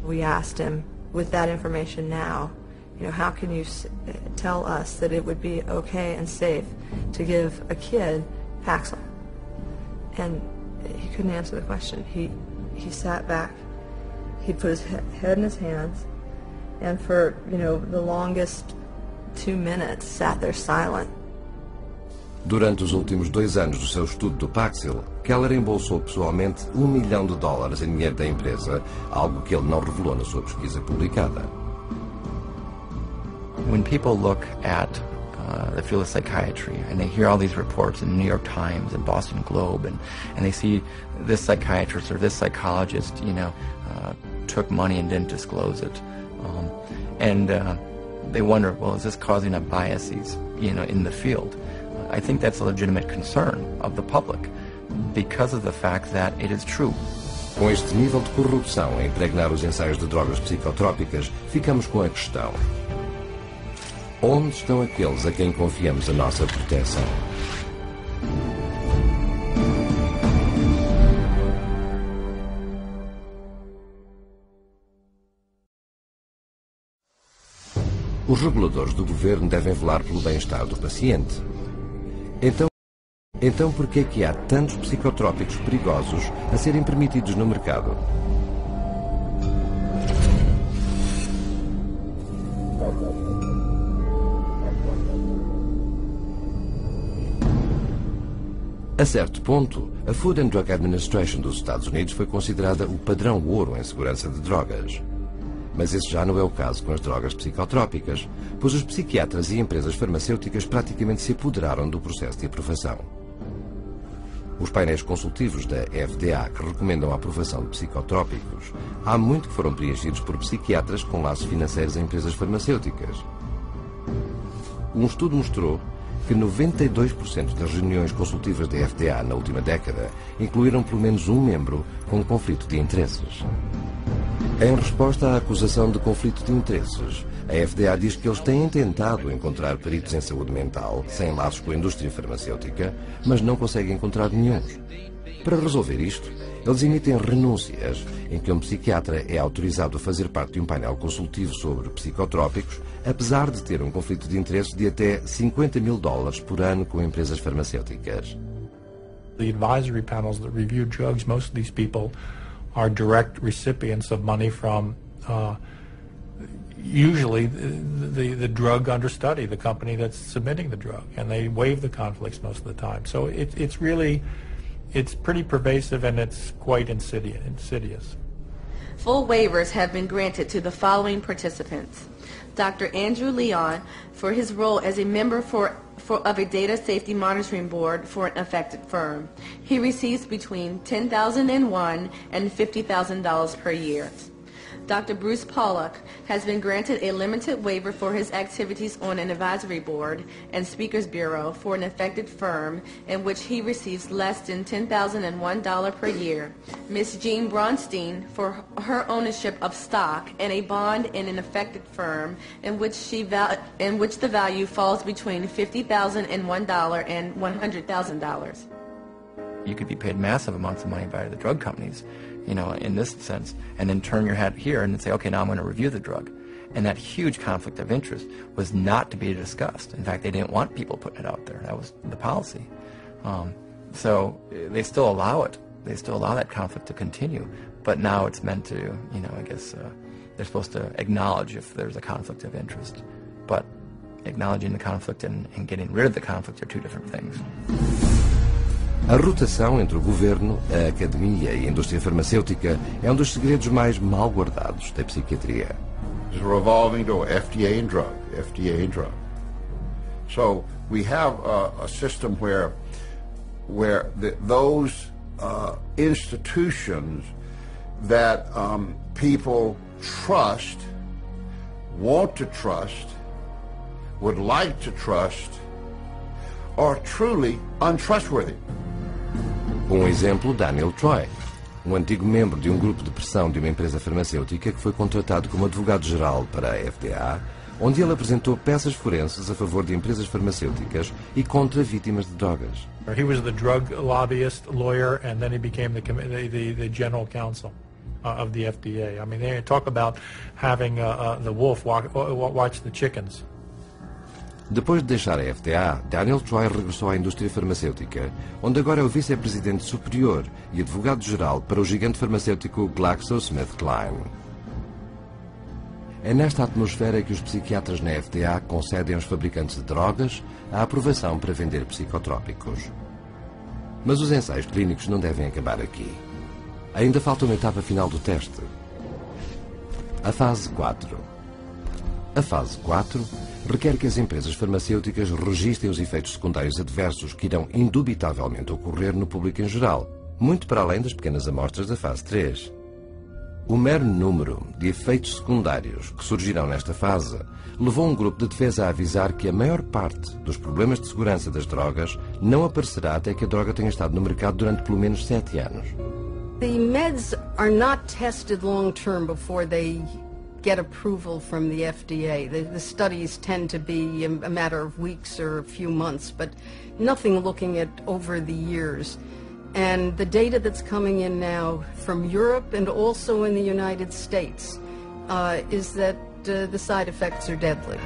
We asked him, with that information now, how can you tell us that it would be okay and safe to give a kid Paxil? And he couldn't answer the question. He sat back, he put his head in his hands, and for, the longest 2 minutes sat there silent. Durante os últimos 2 anos do seu estudo do Paxil, Keller embolsou pessoalmente $1 milhão em dinheiro da empresa, algo que ele não revelou na sua pesquisa publicada. When people look at the field of psychiatry and they hear all these reports in the New York Times and Boston Globe, and they see this psychiatrist or this psychologist, took money and didn't disclose it, they wonder, well, is this causing a biases, in the field? I think that's a legitimate concern of the public because of the fact that it is true. Com este nível de corrupção a impregnar os ensaios de drogas psicotrópicas, ficamos com a questão: onde estão aqueles a quem confiamos a nossa proteção? Os reguladores do governo devem velar pelo bem-estar do paciente. Então por que é que há tantos psicotrópicos perigosos a serem permitidos no mercado? A certo ponto, a Food and Drug Administration dos Estados Unidos foi considerada o padrão ouro em segurança de drogas. Mas esse já não é o caso com as drogas psicotrópicas, pois os psiquiatras e empresas farmacêuticas praticamente se apoderaram do processo de aprovação. Os painéis consultivos da FDA que recomendam a aprovação de psicotrópicos há muito que foram preenchidos por psiquiatras com laços financeiros a empresas farmacêuticas. Um estudo mostrou que 92% das reuniões consultivas da FDA na última década incluíram pelo menos um membro com conflito de interesses. Em resposta à acusação de conflito de interesses, a FDA diz que eles têm tentado encontrar peritos em saúde mental sem laços com a indústria farmacêutica, mas não conseguem encontrar nenhum. Para resolver isto, eles emitem renúncias em que um psiquiatra é autorizado a fazer parte de um painel consultivo sobre psicotrópicos, apesar de ter um conflito de interesses de até $50 mil por ano com empresas farmacêuticas. The advisory panels that review drugs, most of these people are direct recipients of money from usually the drug under study, the company that's submitting the drug, and they waive the conflicts most of the time. So it's pretty pervasive, and it's quite insidious. Full waivers have been granted to the following participants: Dr. Andrew Leon for his role as a member of a data safety monitoring board for an affected firm. He receives between $10,001 and $50,000 per year. Dr. Bruce Pollock has been granted a limited waiver for his activities on an advisory board and speakers bureau for an affected firm in which he receives less than $10,001 per year. Ms. Jean Bronstein for her ownership of stock and a bond in an affected firm in which the value falls between $50,001 and $100,000. You could be paid massive amounts of money by the drug companies, you know, in this sense, and then turn your head here and say, okay, now I'm going to review the drug. And that huge conflict of interest was not to be discussed. In fact, they didn't want people putting it out there. That was the policy. So they still allow it. They still allow that conflict to continue. But now it's meant to, you know, I guess they're supposed to acknowledge if there's a conflict of interest. But acknowledging the conflict and getting rid of the conflict are two different things. A rotação entre o governo, a academia e a indústria farmacêutica é um dos segredos mais mal guardados da psiquiatria. It's revolving to FDA and drug, FDA and drug. So we have a system where those institutions that people trust, want to trust, would like to trust, are truly untrustworthy. Um exemplo, Daniel Troy, um antigo membro de um grupo de pressão de uma empresa farmacêutica que foi contratado como advogado-geral para a FDA, onde ele apresentou peças forenses a favor de empresas farmacêuticas e contra vítimas de drogas. He was the drug lobbyist lawyer, and then he became the general counsel of the FDA. I mean, they talk about having the wolf watch the chickens. Depois de deixar a FDA, Daniel Troy regressou à indústria farmacêutica, onde agora é o vice-presidente superior e advogado-geral para o gigante farmacêutico GlaxoSmithKline. É nesta atmosfera que os psiquiatras na FDA concedem aos fabricantes de drogas a aprovação para vender psicotrópicos. Mas os ensaios clínicos não devem acabar aqui. Ainda falta uma etapa final do teste. A fase 4. A fase 4 requer que as empresas farmacêuticas registrem os efeitos secundários adversos que irão indubitavelmente ocorrer no público em geral, muito para além das pequenas amostras da fase 3. O mero número de efeitos secundários que surgirão nesta fase levou um grupo de defesa a avisar que a maior parte dos problemas de segurança das drogas não aparecerá até que a droga tenha estado no mercado durante pelo menos 7 anos. The meds are not tested long-term before they get approval from the FDA. The studies tend to be a matter of weeks or a few months, but nothing looking at over the years. And the data that's coming in now from Europe and also in the United States is that the side effects are deadly.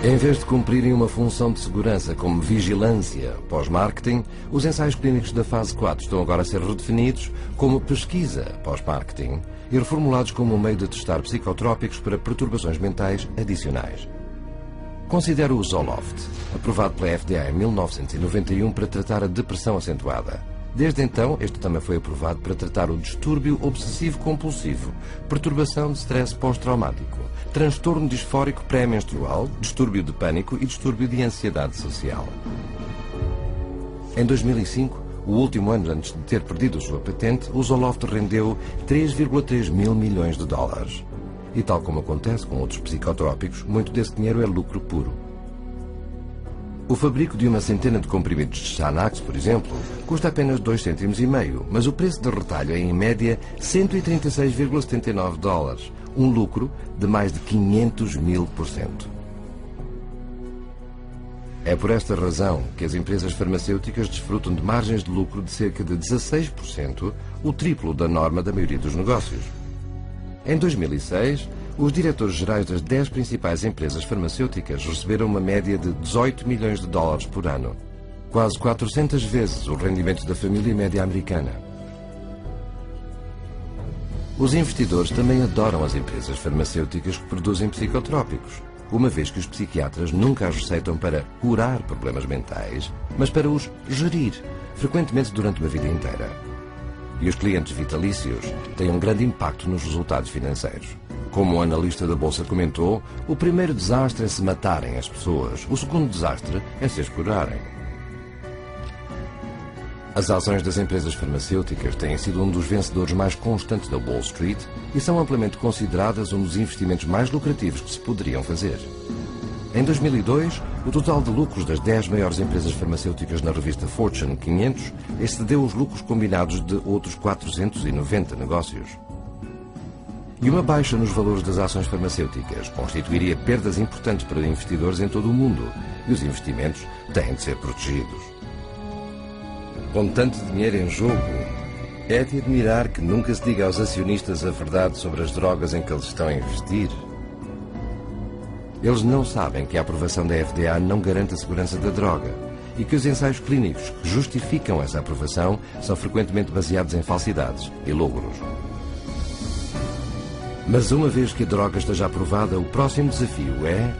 Em vez de cumprirem uma função de segurança como vigilância pós-marketing, os ensaios clínicos da fase 4 estão agora a ser redefinidos como pesquisa pós-marketing e reformulados como um meio de testar psicotrópicos para perturbações mentais adicionais. Considere o Zoloft, aprovado pela FDA em 1991 para tratar a depressão acentuada. Desde então, este também foi aprovado para tratar o distúrbio obsessivo-compulsivo, perturbação de stress pós-traumático, transtorno disfórico pré-menstrual, distúrbio de pânico e distúrbio de ansiedade social. Em 2005, o último ano antes de ter perdido a sua patente, o Zoloft rendeu 3,3 mil milhões de dólares. E tal como acontece com outros psicotrópicos, muito desse dinheiro é lucro puro. O fabrico de uma centena de comprimidos de Xanax, por exemplo, custa apenas 2,5 cêntimos, mas o preço de retalho é, em média, 136,79 dólares, um lucro de mais de 500.000%. É por esta razão que as empresas farmacêuticas desfrutam de margens de lucro de cerca de 16%, o triplo da norma da maioria dos negócios. Em 2006, os diretores-gerais das 10 principais empresas farmacêuticas receberam uma média de 18 milhões de dólares por ano, quase 400 vezes o rendimento da família média americana. Os investidores também adoram as empresas farmacêuticas que produzem psicotrópicos, uma vez que os psiquiatras nunca as receitam para curar problemas mentais, mas para os gerir, frequentemente durante uma vida inteira. E os clientes vitalícios têm um grande impacto nos resultados financeiros. Como o analista da Bolsa comentou, o primeiro desastre é se matarem as pessoas, o segundo desastre é se as curarem. As ações das empresas farmacêuticas têm sido um dos vencedores mais constantes da Wall Street e são amplamente consideradas um dos investimentos mais lucrativos que se poderiam fazer. Em 2002, o total de lucros das 10 maiores empresas farmacêuticas na revista Fortune 500 excedeu os lucros combinados de outros 490 negócios. E uma baixa nos valores das ações farmacêuticas constituiria perdas importantes para investidores em todo o mundo, e os investimentos têm de ser protegidos. Com tanto dinheiro em jogo, é de admirar que nunca se diga aos acionistas a verdade sobre as drogas em que eles estão a investir. Eles não sabem que a aprovação da FDA não garante a segurança da droga e que os ensaios clínicos que justificam essa aprovação são frequentemente baseados em falsidades e logros. Mas uma vez que a droga esteja aprovada, o próximo desafio é: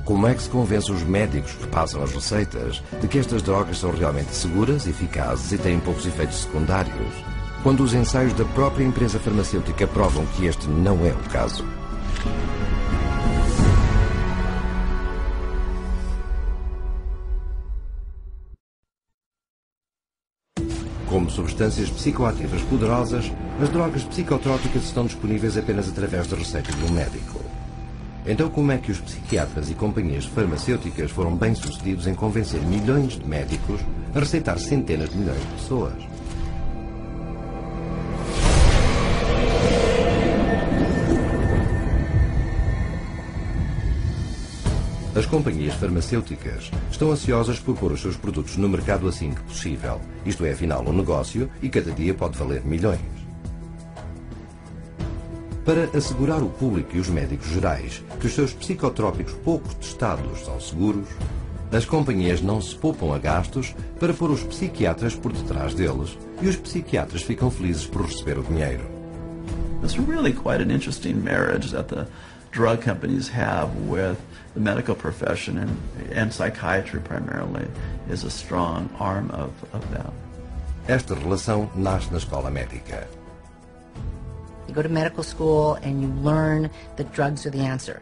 como é que se convence os médicos que passam as receitas de que estas drogas são realmente seguras, eficazes e têm poucos efeitos secundários, quando os ensaios da própria empresa farmacêutica provam que este não é o caso? Como substâncias psicoativas poderosas, as drogas psicotrópicas estão disponíveis apenas através da receita de um médico. Então, como é que os psiquiatras e companhias farmacêuticas foram bem-sucedidos em convencer milhões de médicos a receitar centenas de milhões de pessoas? As companhias farmacêuticas estão ansiosas por pôr os seus produtos no mercado assim que possível. Isto é, afinal, um negócio e cada dia pode valer milhões. Para assegurar o público e os médicos gerais que os seus psicotrópicos pouco testados são seguros, as companhias não se poupam a gastos para pôr os psiquiatras por detrás deles e os psiquiatras ficam felizes por receber o dinheiro. It's really quite an interesting marriage that the drug companies have with the medical profession, and psychiatry primarily is a strong arm of that. Esta relação nasce na escola médica. You go to medical school and you learn that drugs are the answer.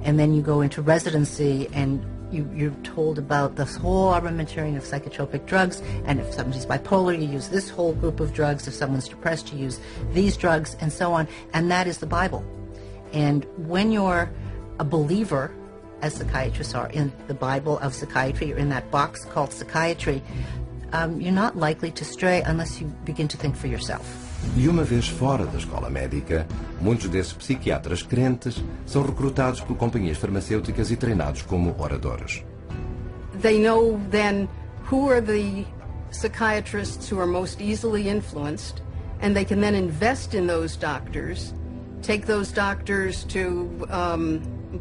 And then you go into residency and you're told about this whole armamentarium of psychotropic drugs, and if somebody's bipolar, you use this whole group of drugs. If someone's depressed, you use these drugs, and so on. And that is the Bible. And when you're a believer, as psychiatrists are, in the Bible of psychiatry, or in that box called psychiatry, you're not likely to stray unless you begin to think for yourself. E uma vez fora da escola médica, muitos desses psiquiatras crentes são recrutados por companhias farmacêuticas e treinados como oradores. They know then who are the psychiatrists who are most easily influenced, and they can then invest in those doctors, take those doctors to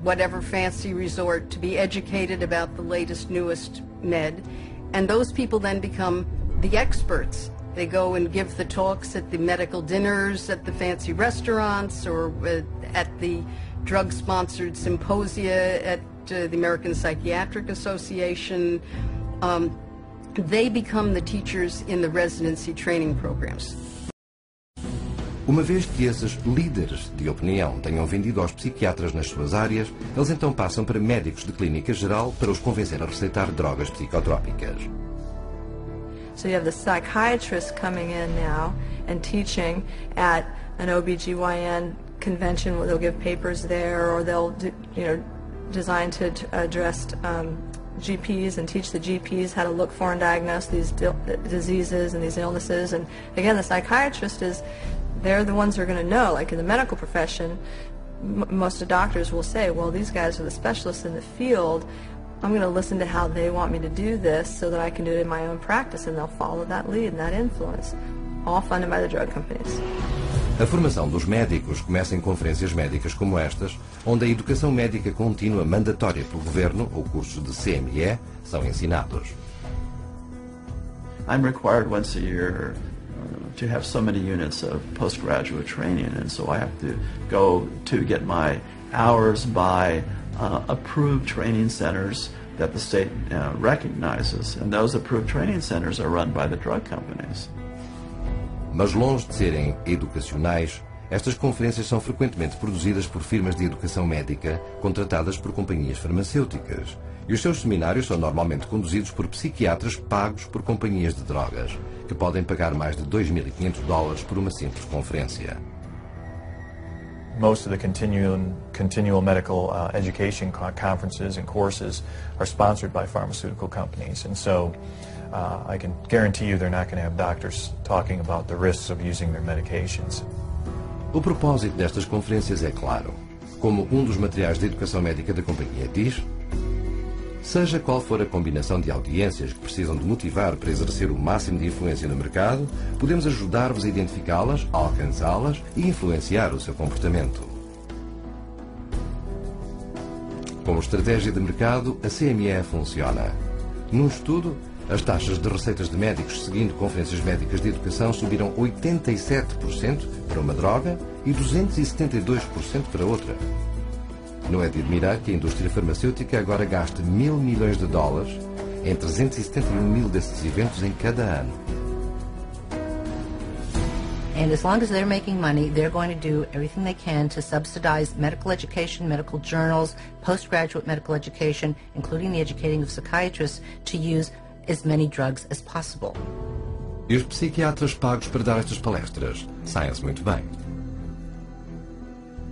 whatever fancy resort to be educated about the latest, newest med, and those people then become the experts. They go and give the talks at the medical dinners, at the fancy restaurants, or at the drug-sponsored symposia at the American Psychiatric Association. They become the teachers in the residency training programs. Uma vez que esses líderes de opinião tenham vendido aos psiquiatras nas suas áreas, eles então passam para médicos de clínica geral para os convencer a receitar drogas psicotrópicas. So you have the psychiatrists coming in now and teaching at an OBGYN convention where they'll give papers there, or they'll do, designed to address GPs and teach the GPs how to look for and diagnose these diseases and these illnesses. And again, the psychiatrist they're the ones who are going to know. Like in the medical profession, most of the doctors will say, well, these guys are the specialists in the field. I'm going to listen to how they want me to do this so that I can do it in my own practice, and they'll follow that lead and that influence, all funded by the drug companies. A formação dos médicos começa em conferências médicas como estas, onde a educação médica contínua mandatória pelo governo ou cursos de CME são ensinados. I'm required once a year to have so many units of postgraduate training, and so I have to go to get my hours by approved training centers that the state recognizes, and those approved training centers are run by the drug companies. Mas longe de serem educacionais, estas conferências são frequentemente produzidas por firmas de educação médica contratadas por companhias farmacêuticas, e os seus seminários são normalmente conduzidos por psiquiatras pagos por companhias de drogas, que podem pagar mais de $2.500 por uma simples conferência. Most of the continual medical education conferences and courses are sponsored by pharmaceutical companies, and so I can guarantee you they're not going to have doctors talking about the risks of using their medications. O propósito destas conferências é claro. Como um dos materiais de educação médica da companhia diz, seja qual for a combinação de audiências que precisam de motivar para exercer o máximo de influência no mercado, podemos ajudar-vos a identificá-las, a alcançá-las e influenciar o seu comportamento. Como estratégia de mercado, a CME funciona. Num estudo, as taxas de receitas de médicos seguindo conferências médicas de educação subiram 87% para uma droga e 272% para outra. Não é de admirar que a indústria farmacêutica agora gaste $1.000 milhões em 371.000 desses eventos em cada ano. And as long as they're making money, they're going to do everything they can to subsidize medical education, medical journals, postgraduate medical education, including the educating of psychiatrists, to use as many drugs as possible. E os psiquiatras pagos para dar estas palestras saem-se muito bem.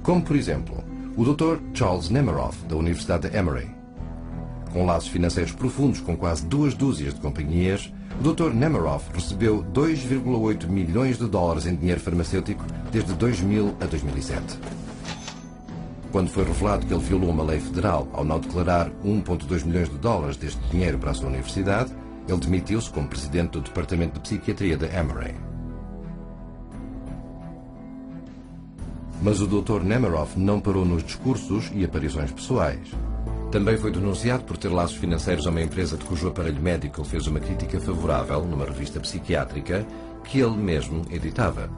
Como, por exemplo, o Dr. Charles Nemiroff, da Universidade de Emory. Com laços financeiros profundos com quase 2 dúzias de companhias, o Dr. Nemiroff recebeu $2,8 milhões em dinheiro farmacêutico desde 2000 a 2007. Quando foi revelado que ele violou uma lei federal ao não declarar $1,2 milhões deste dinheiro para a sua universidade, ele demitiu-se como presidente do Departamento de Psiquiatria da Emory. Mas o Dr. Nemiroff não parou nos discursos e aparições pessoais. Também foi denunciado por ter laços financeiros a uma empresa de cujo aparelho médico ele fez uma crítica favorável numa revista psiquiátrica que ele mesmo editava.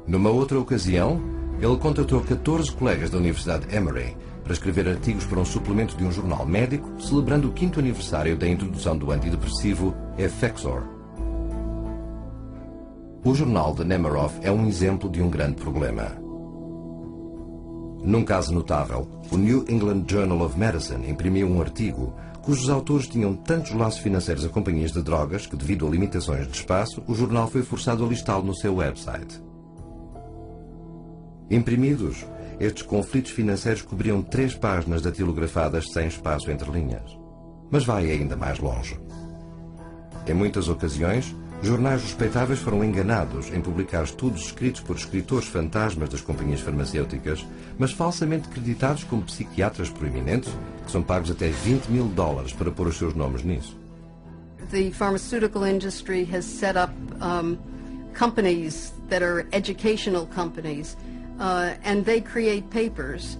Numa outra ocasião, ele contratou 14 colegas da Universidade de Emory para escrever artigos para um suplemento de um jornal médico celebrando o 5º aniversário da introdução do antidepressivo Effexor. O jornal de Nemiroff é um exemplo de um grande problema. Num caso notável, o New England Journal of Medicine imprimiu um artigo cujos autores tinham tantos laços financeiros a companhias de drogas que, devido a limitações de espaço, o jornal foi forçado a listá-lo no seu website. Imprimidos, estes conflitos financeiros cobriam 3 páginas datilografadas sem espaço entre linhas. mas vai ainda mais longe. Em muitas ocasiões, jornais respeitáveis foram enganados em publicar estudos escritos por escritores fantasmas das companhias farmacêuticas, mas falsamente creditados como psiquiatras proeminentes, que são pagos até $20 mil para pôr os seus nomes nisso. The pharmaceutical industry has set up companies that are educational companies, and they create papers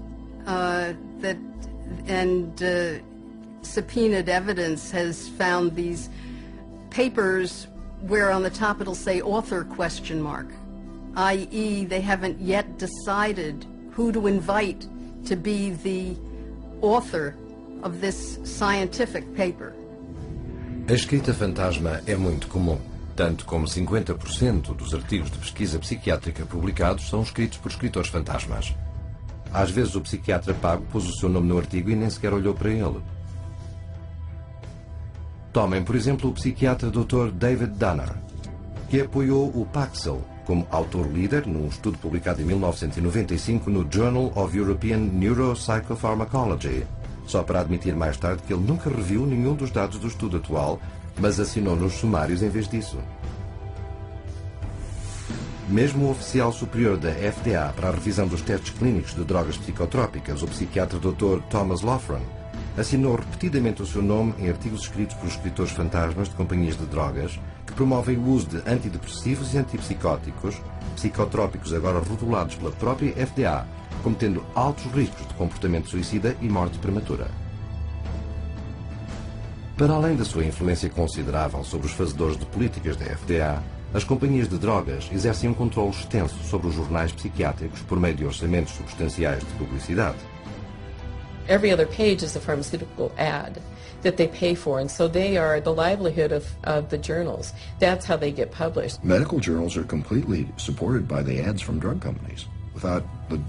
subpoenaed evidence has found these papers where on the top it'll say author ? i.e. they haven't yet decided who to invite to be the author of this scientific paper. A escrita fantasma é muito comum, tanto como 50% dos artigos de pesquisa psiquiátrica publicados são escritos por escritores fantasmas. Às vezes o psiquiatra pago pôs o seu nome no artigo e nem sequer olhou para ele. Tomem, por exemplo, o psiquiatra Dr. David Danner, que apoiou o Paxil como autor-líder num estudo publicado em 1995 no Journal of European Neuropsychopharmacology, só para admitir mais tarde que ele nunca reviu nenhum dos dados do estudo atual, mas assinou nos sumários em vez disso. Mesmo o oficial superior da FDA para a revisão dos testes clínicos de drogas psicotrópicas, o psiquiatra Dr. Thomas Loughran, assinou repetidamente o seu nome em artigos escritos por escritores fantasmas de companhias de drogas que promovem o uso de antidepressivos e antipsicóticos, psicotrópicos agora rotulados pela própria FDA, como tendo altos riscos de comportamento suicida e morte prematura. Para além da sua influência considerável sobre os fazedores de políticas da FDA, as companhias de drogas exercem um controle extenso sobre os jornais psiquiátricos por meio de orçamentos substanciais de publicidade. Every other page is a pharmaceutical ad that they pay for, and so they are the livelihood of the journals. That's how they get published. Medical journals are completely supported by the ads from drug companies. Without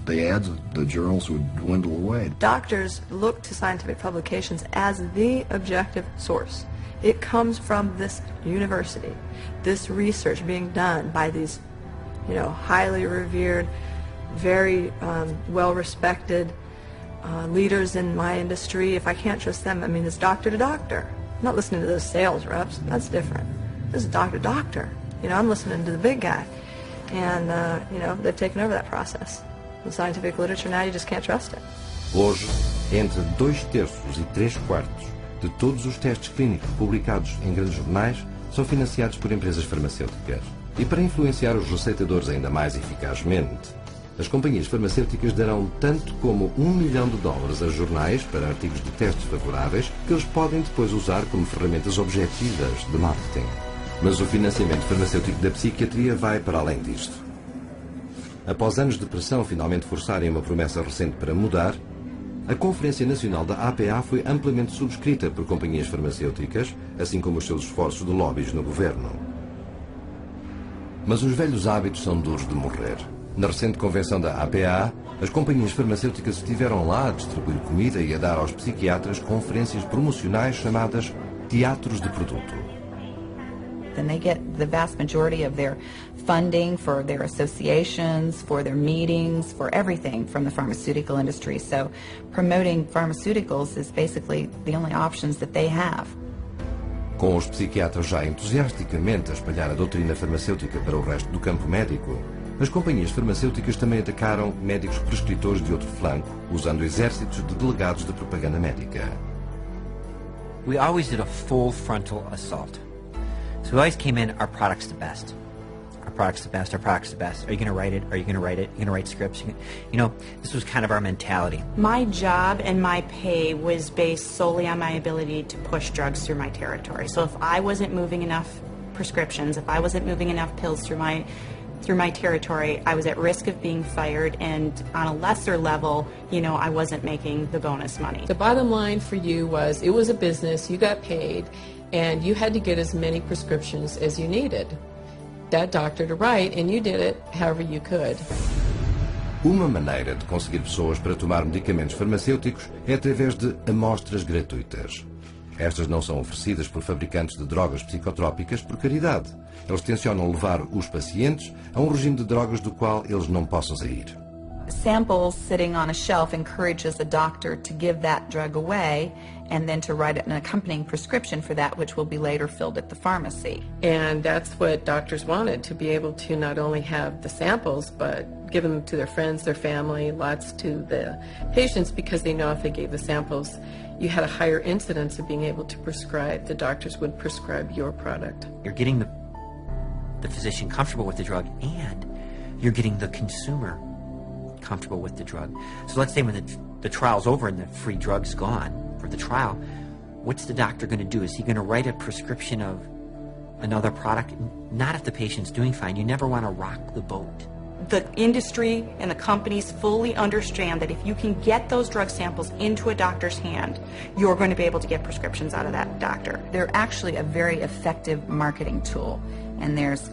the ads, the journals would dwindle away. Doctors look to scientific publications as the objective source. It comes from this university, this research being done by these, highly revered, very well-respected leaders in my industry. If I can't trust them, it's doctor to doctor. I'm not listening to those sales reps. That's different. This is doctor to doctor. I'm listening to the big guy. And, they've taken over that process. The scientific literature now, you just can't trust it. Hoje, entre 2/3 e 3/4 de todos os testes clínicos publicados em grandes jornais são financiados por empresas farmacêuticas. E para influenciar os receitadores ainda mais eficazmente, as companhias farmacêuticas darão tanto como $1 milhão a jornais para artigos de testes favoráveis que eles podem depois usar como ferramentas objetivas de marketing. Mas o financiamento farmacêutico da psiquiatria vai para além disto. Após anos de pressão finalmente forçarem uma promessa recente para mudar, a Conferência Nacional da APA foi amplamente subscrita por companhias farmacêuticas, assim como os seus esforços de lobbies no governo. Mas os velhos hábitos são duros de morrer. Na recente convenção da APA, as companhias farmacêuticas estiveram lá a distribuir comida e a dar aos psiquiatras conferências promocionais chamadas teatros de produto. And they get the vast majority of their funding for their associations, for their meetings, for everything from the pharmaceutical industry. So promoting pharmaceuticals is basically the only options that they have. Com os psiquiatras já entusiasticamente a espalhar a doutrina farmacêutica para o resto do campo médico, as companhias farmacêuticas também atacaram médicos prescritores de outro flanco, usando exércitos de delegados de propaganda médica. We always did a full frontal assault. So we always came in, our product's the best. Our product's the best, our product's the best. Are you going to write it? Are you going to write it? You're going to write scripts? This was kind of our mentality. My job and my pay was based solely on my ability to push drugs through my territory. So if I wasn't moving enough prescriptions, if I wasn't moving enough pills through my territory, I was at risk of being fired, and on a lesser level, I wasn't making the bonus money. The bottom line for you was it was a business, you got paid, and you had to get as many prescriptions as you needed. That doctor to write, and you did it however you could. Uma maneira de conseguir pessoas para tomar medicamentos farmacêuticos é através de amostras gratuitas. Estas não são oferecidas por fabricantes de drogas psicotrópicas por caridade. Eles tencionam levar os pacientes a um regime de drogas do qual eles não possam sair. samples sitting on a shelf encourages a doctor to give that drug away and then to write an accompanying prescription for that, which will be later filled at the pharmacy. And that's what doctors wanted, to be able to not only have the samples, but give them to their friends, their family, lots to the patients, because they know if they gave the samples, you had a higher incidence of being able to prescribe. The doctors would prescribe your product. You're getting the physician comfortable with the drug, and you're getting the consumer comfortable with the drug. So let's say when the trial's over and the free drug's gone for the trial, what's the doctor going to do? Is he going to write a prescription of another product? Not if the patient's doing fine. You never want to rock the boat. The industry and the companies fully understand that if you can get those drug samples into a doctor's hand, you're going to be able to get prescriptions out of that doctor. They're actually a very effective marketing tool, and there's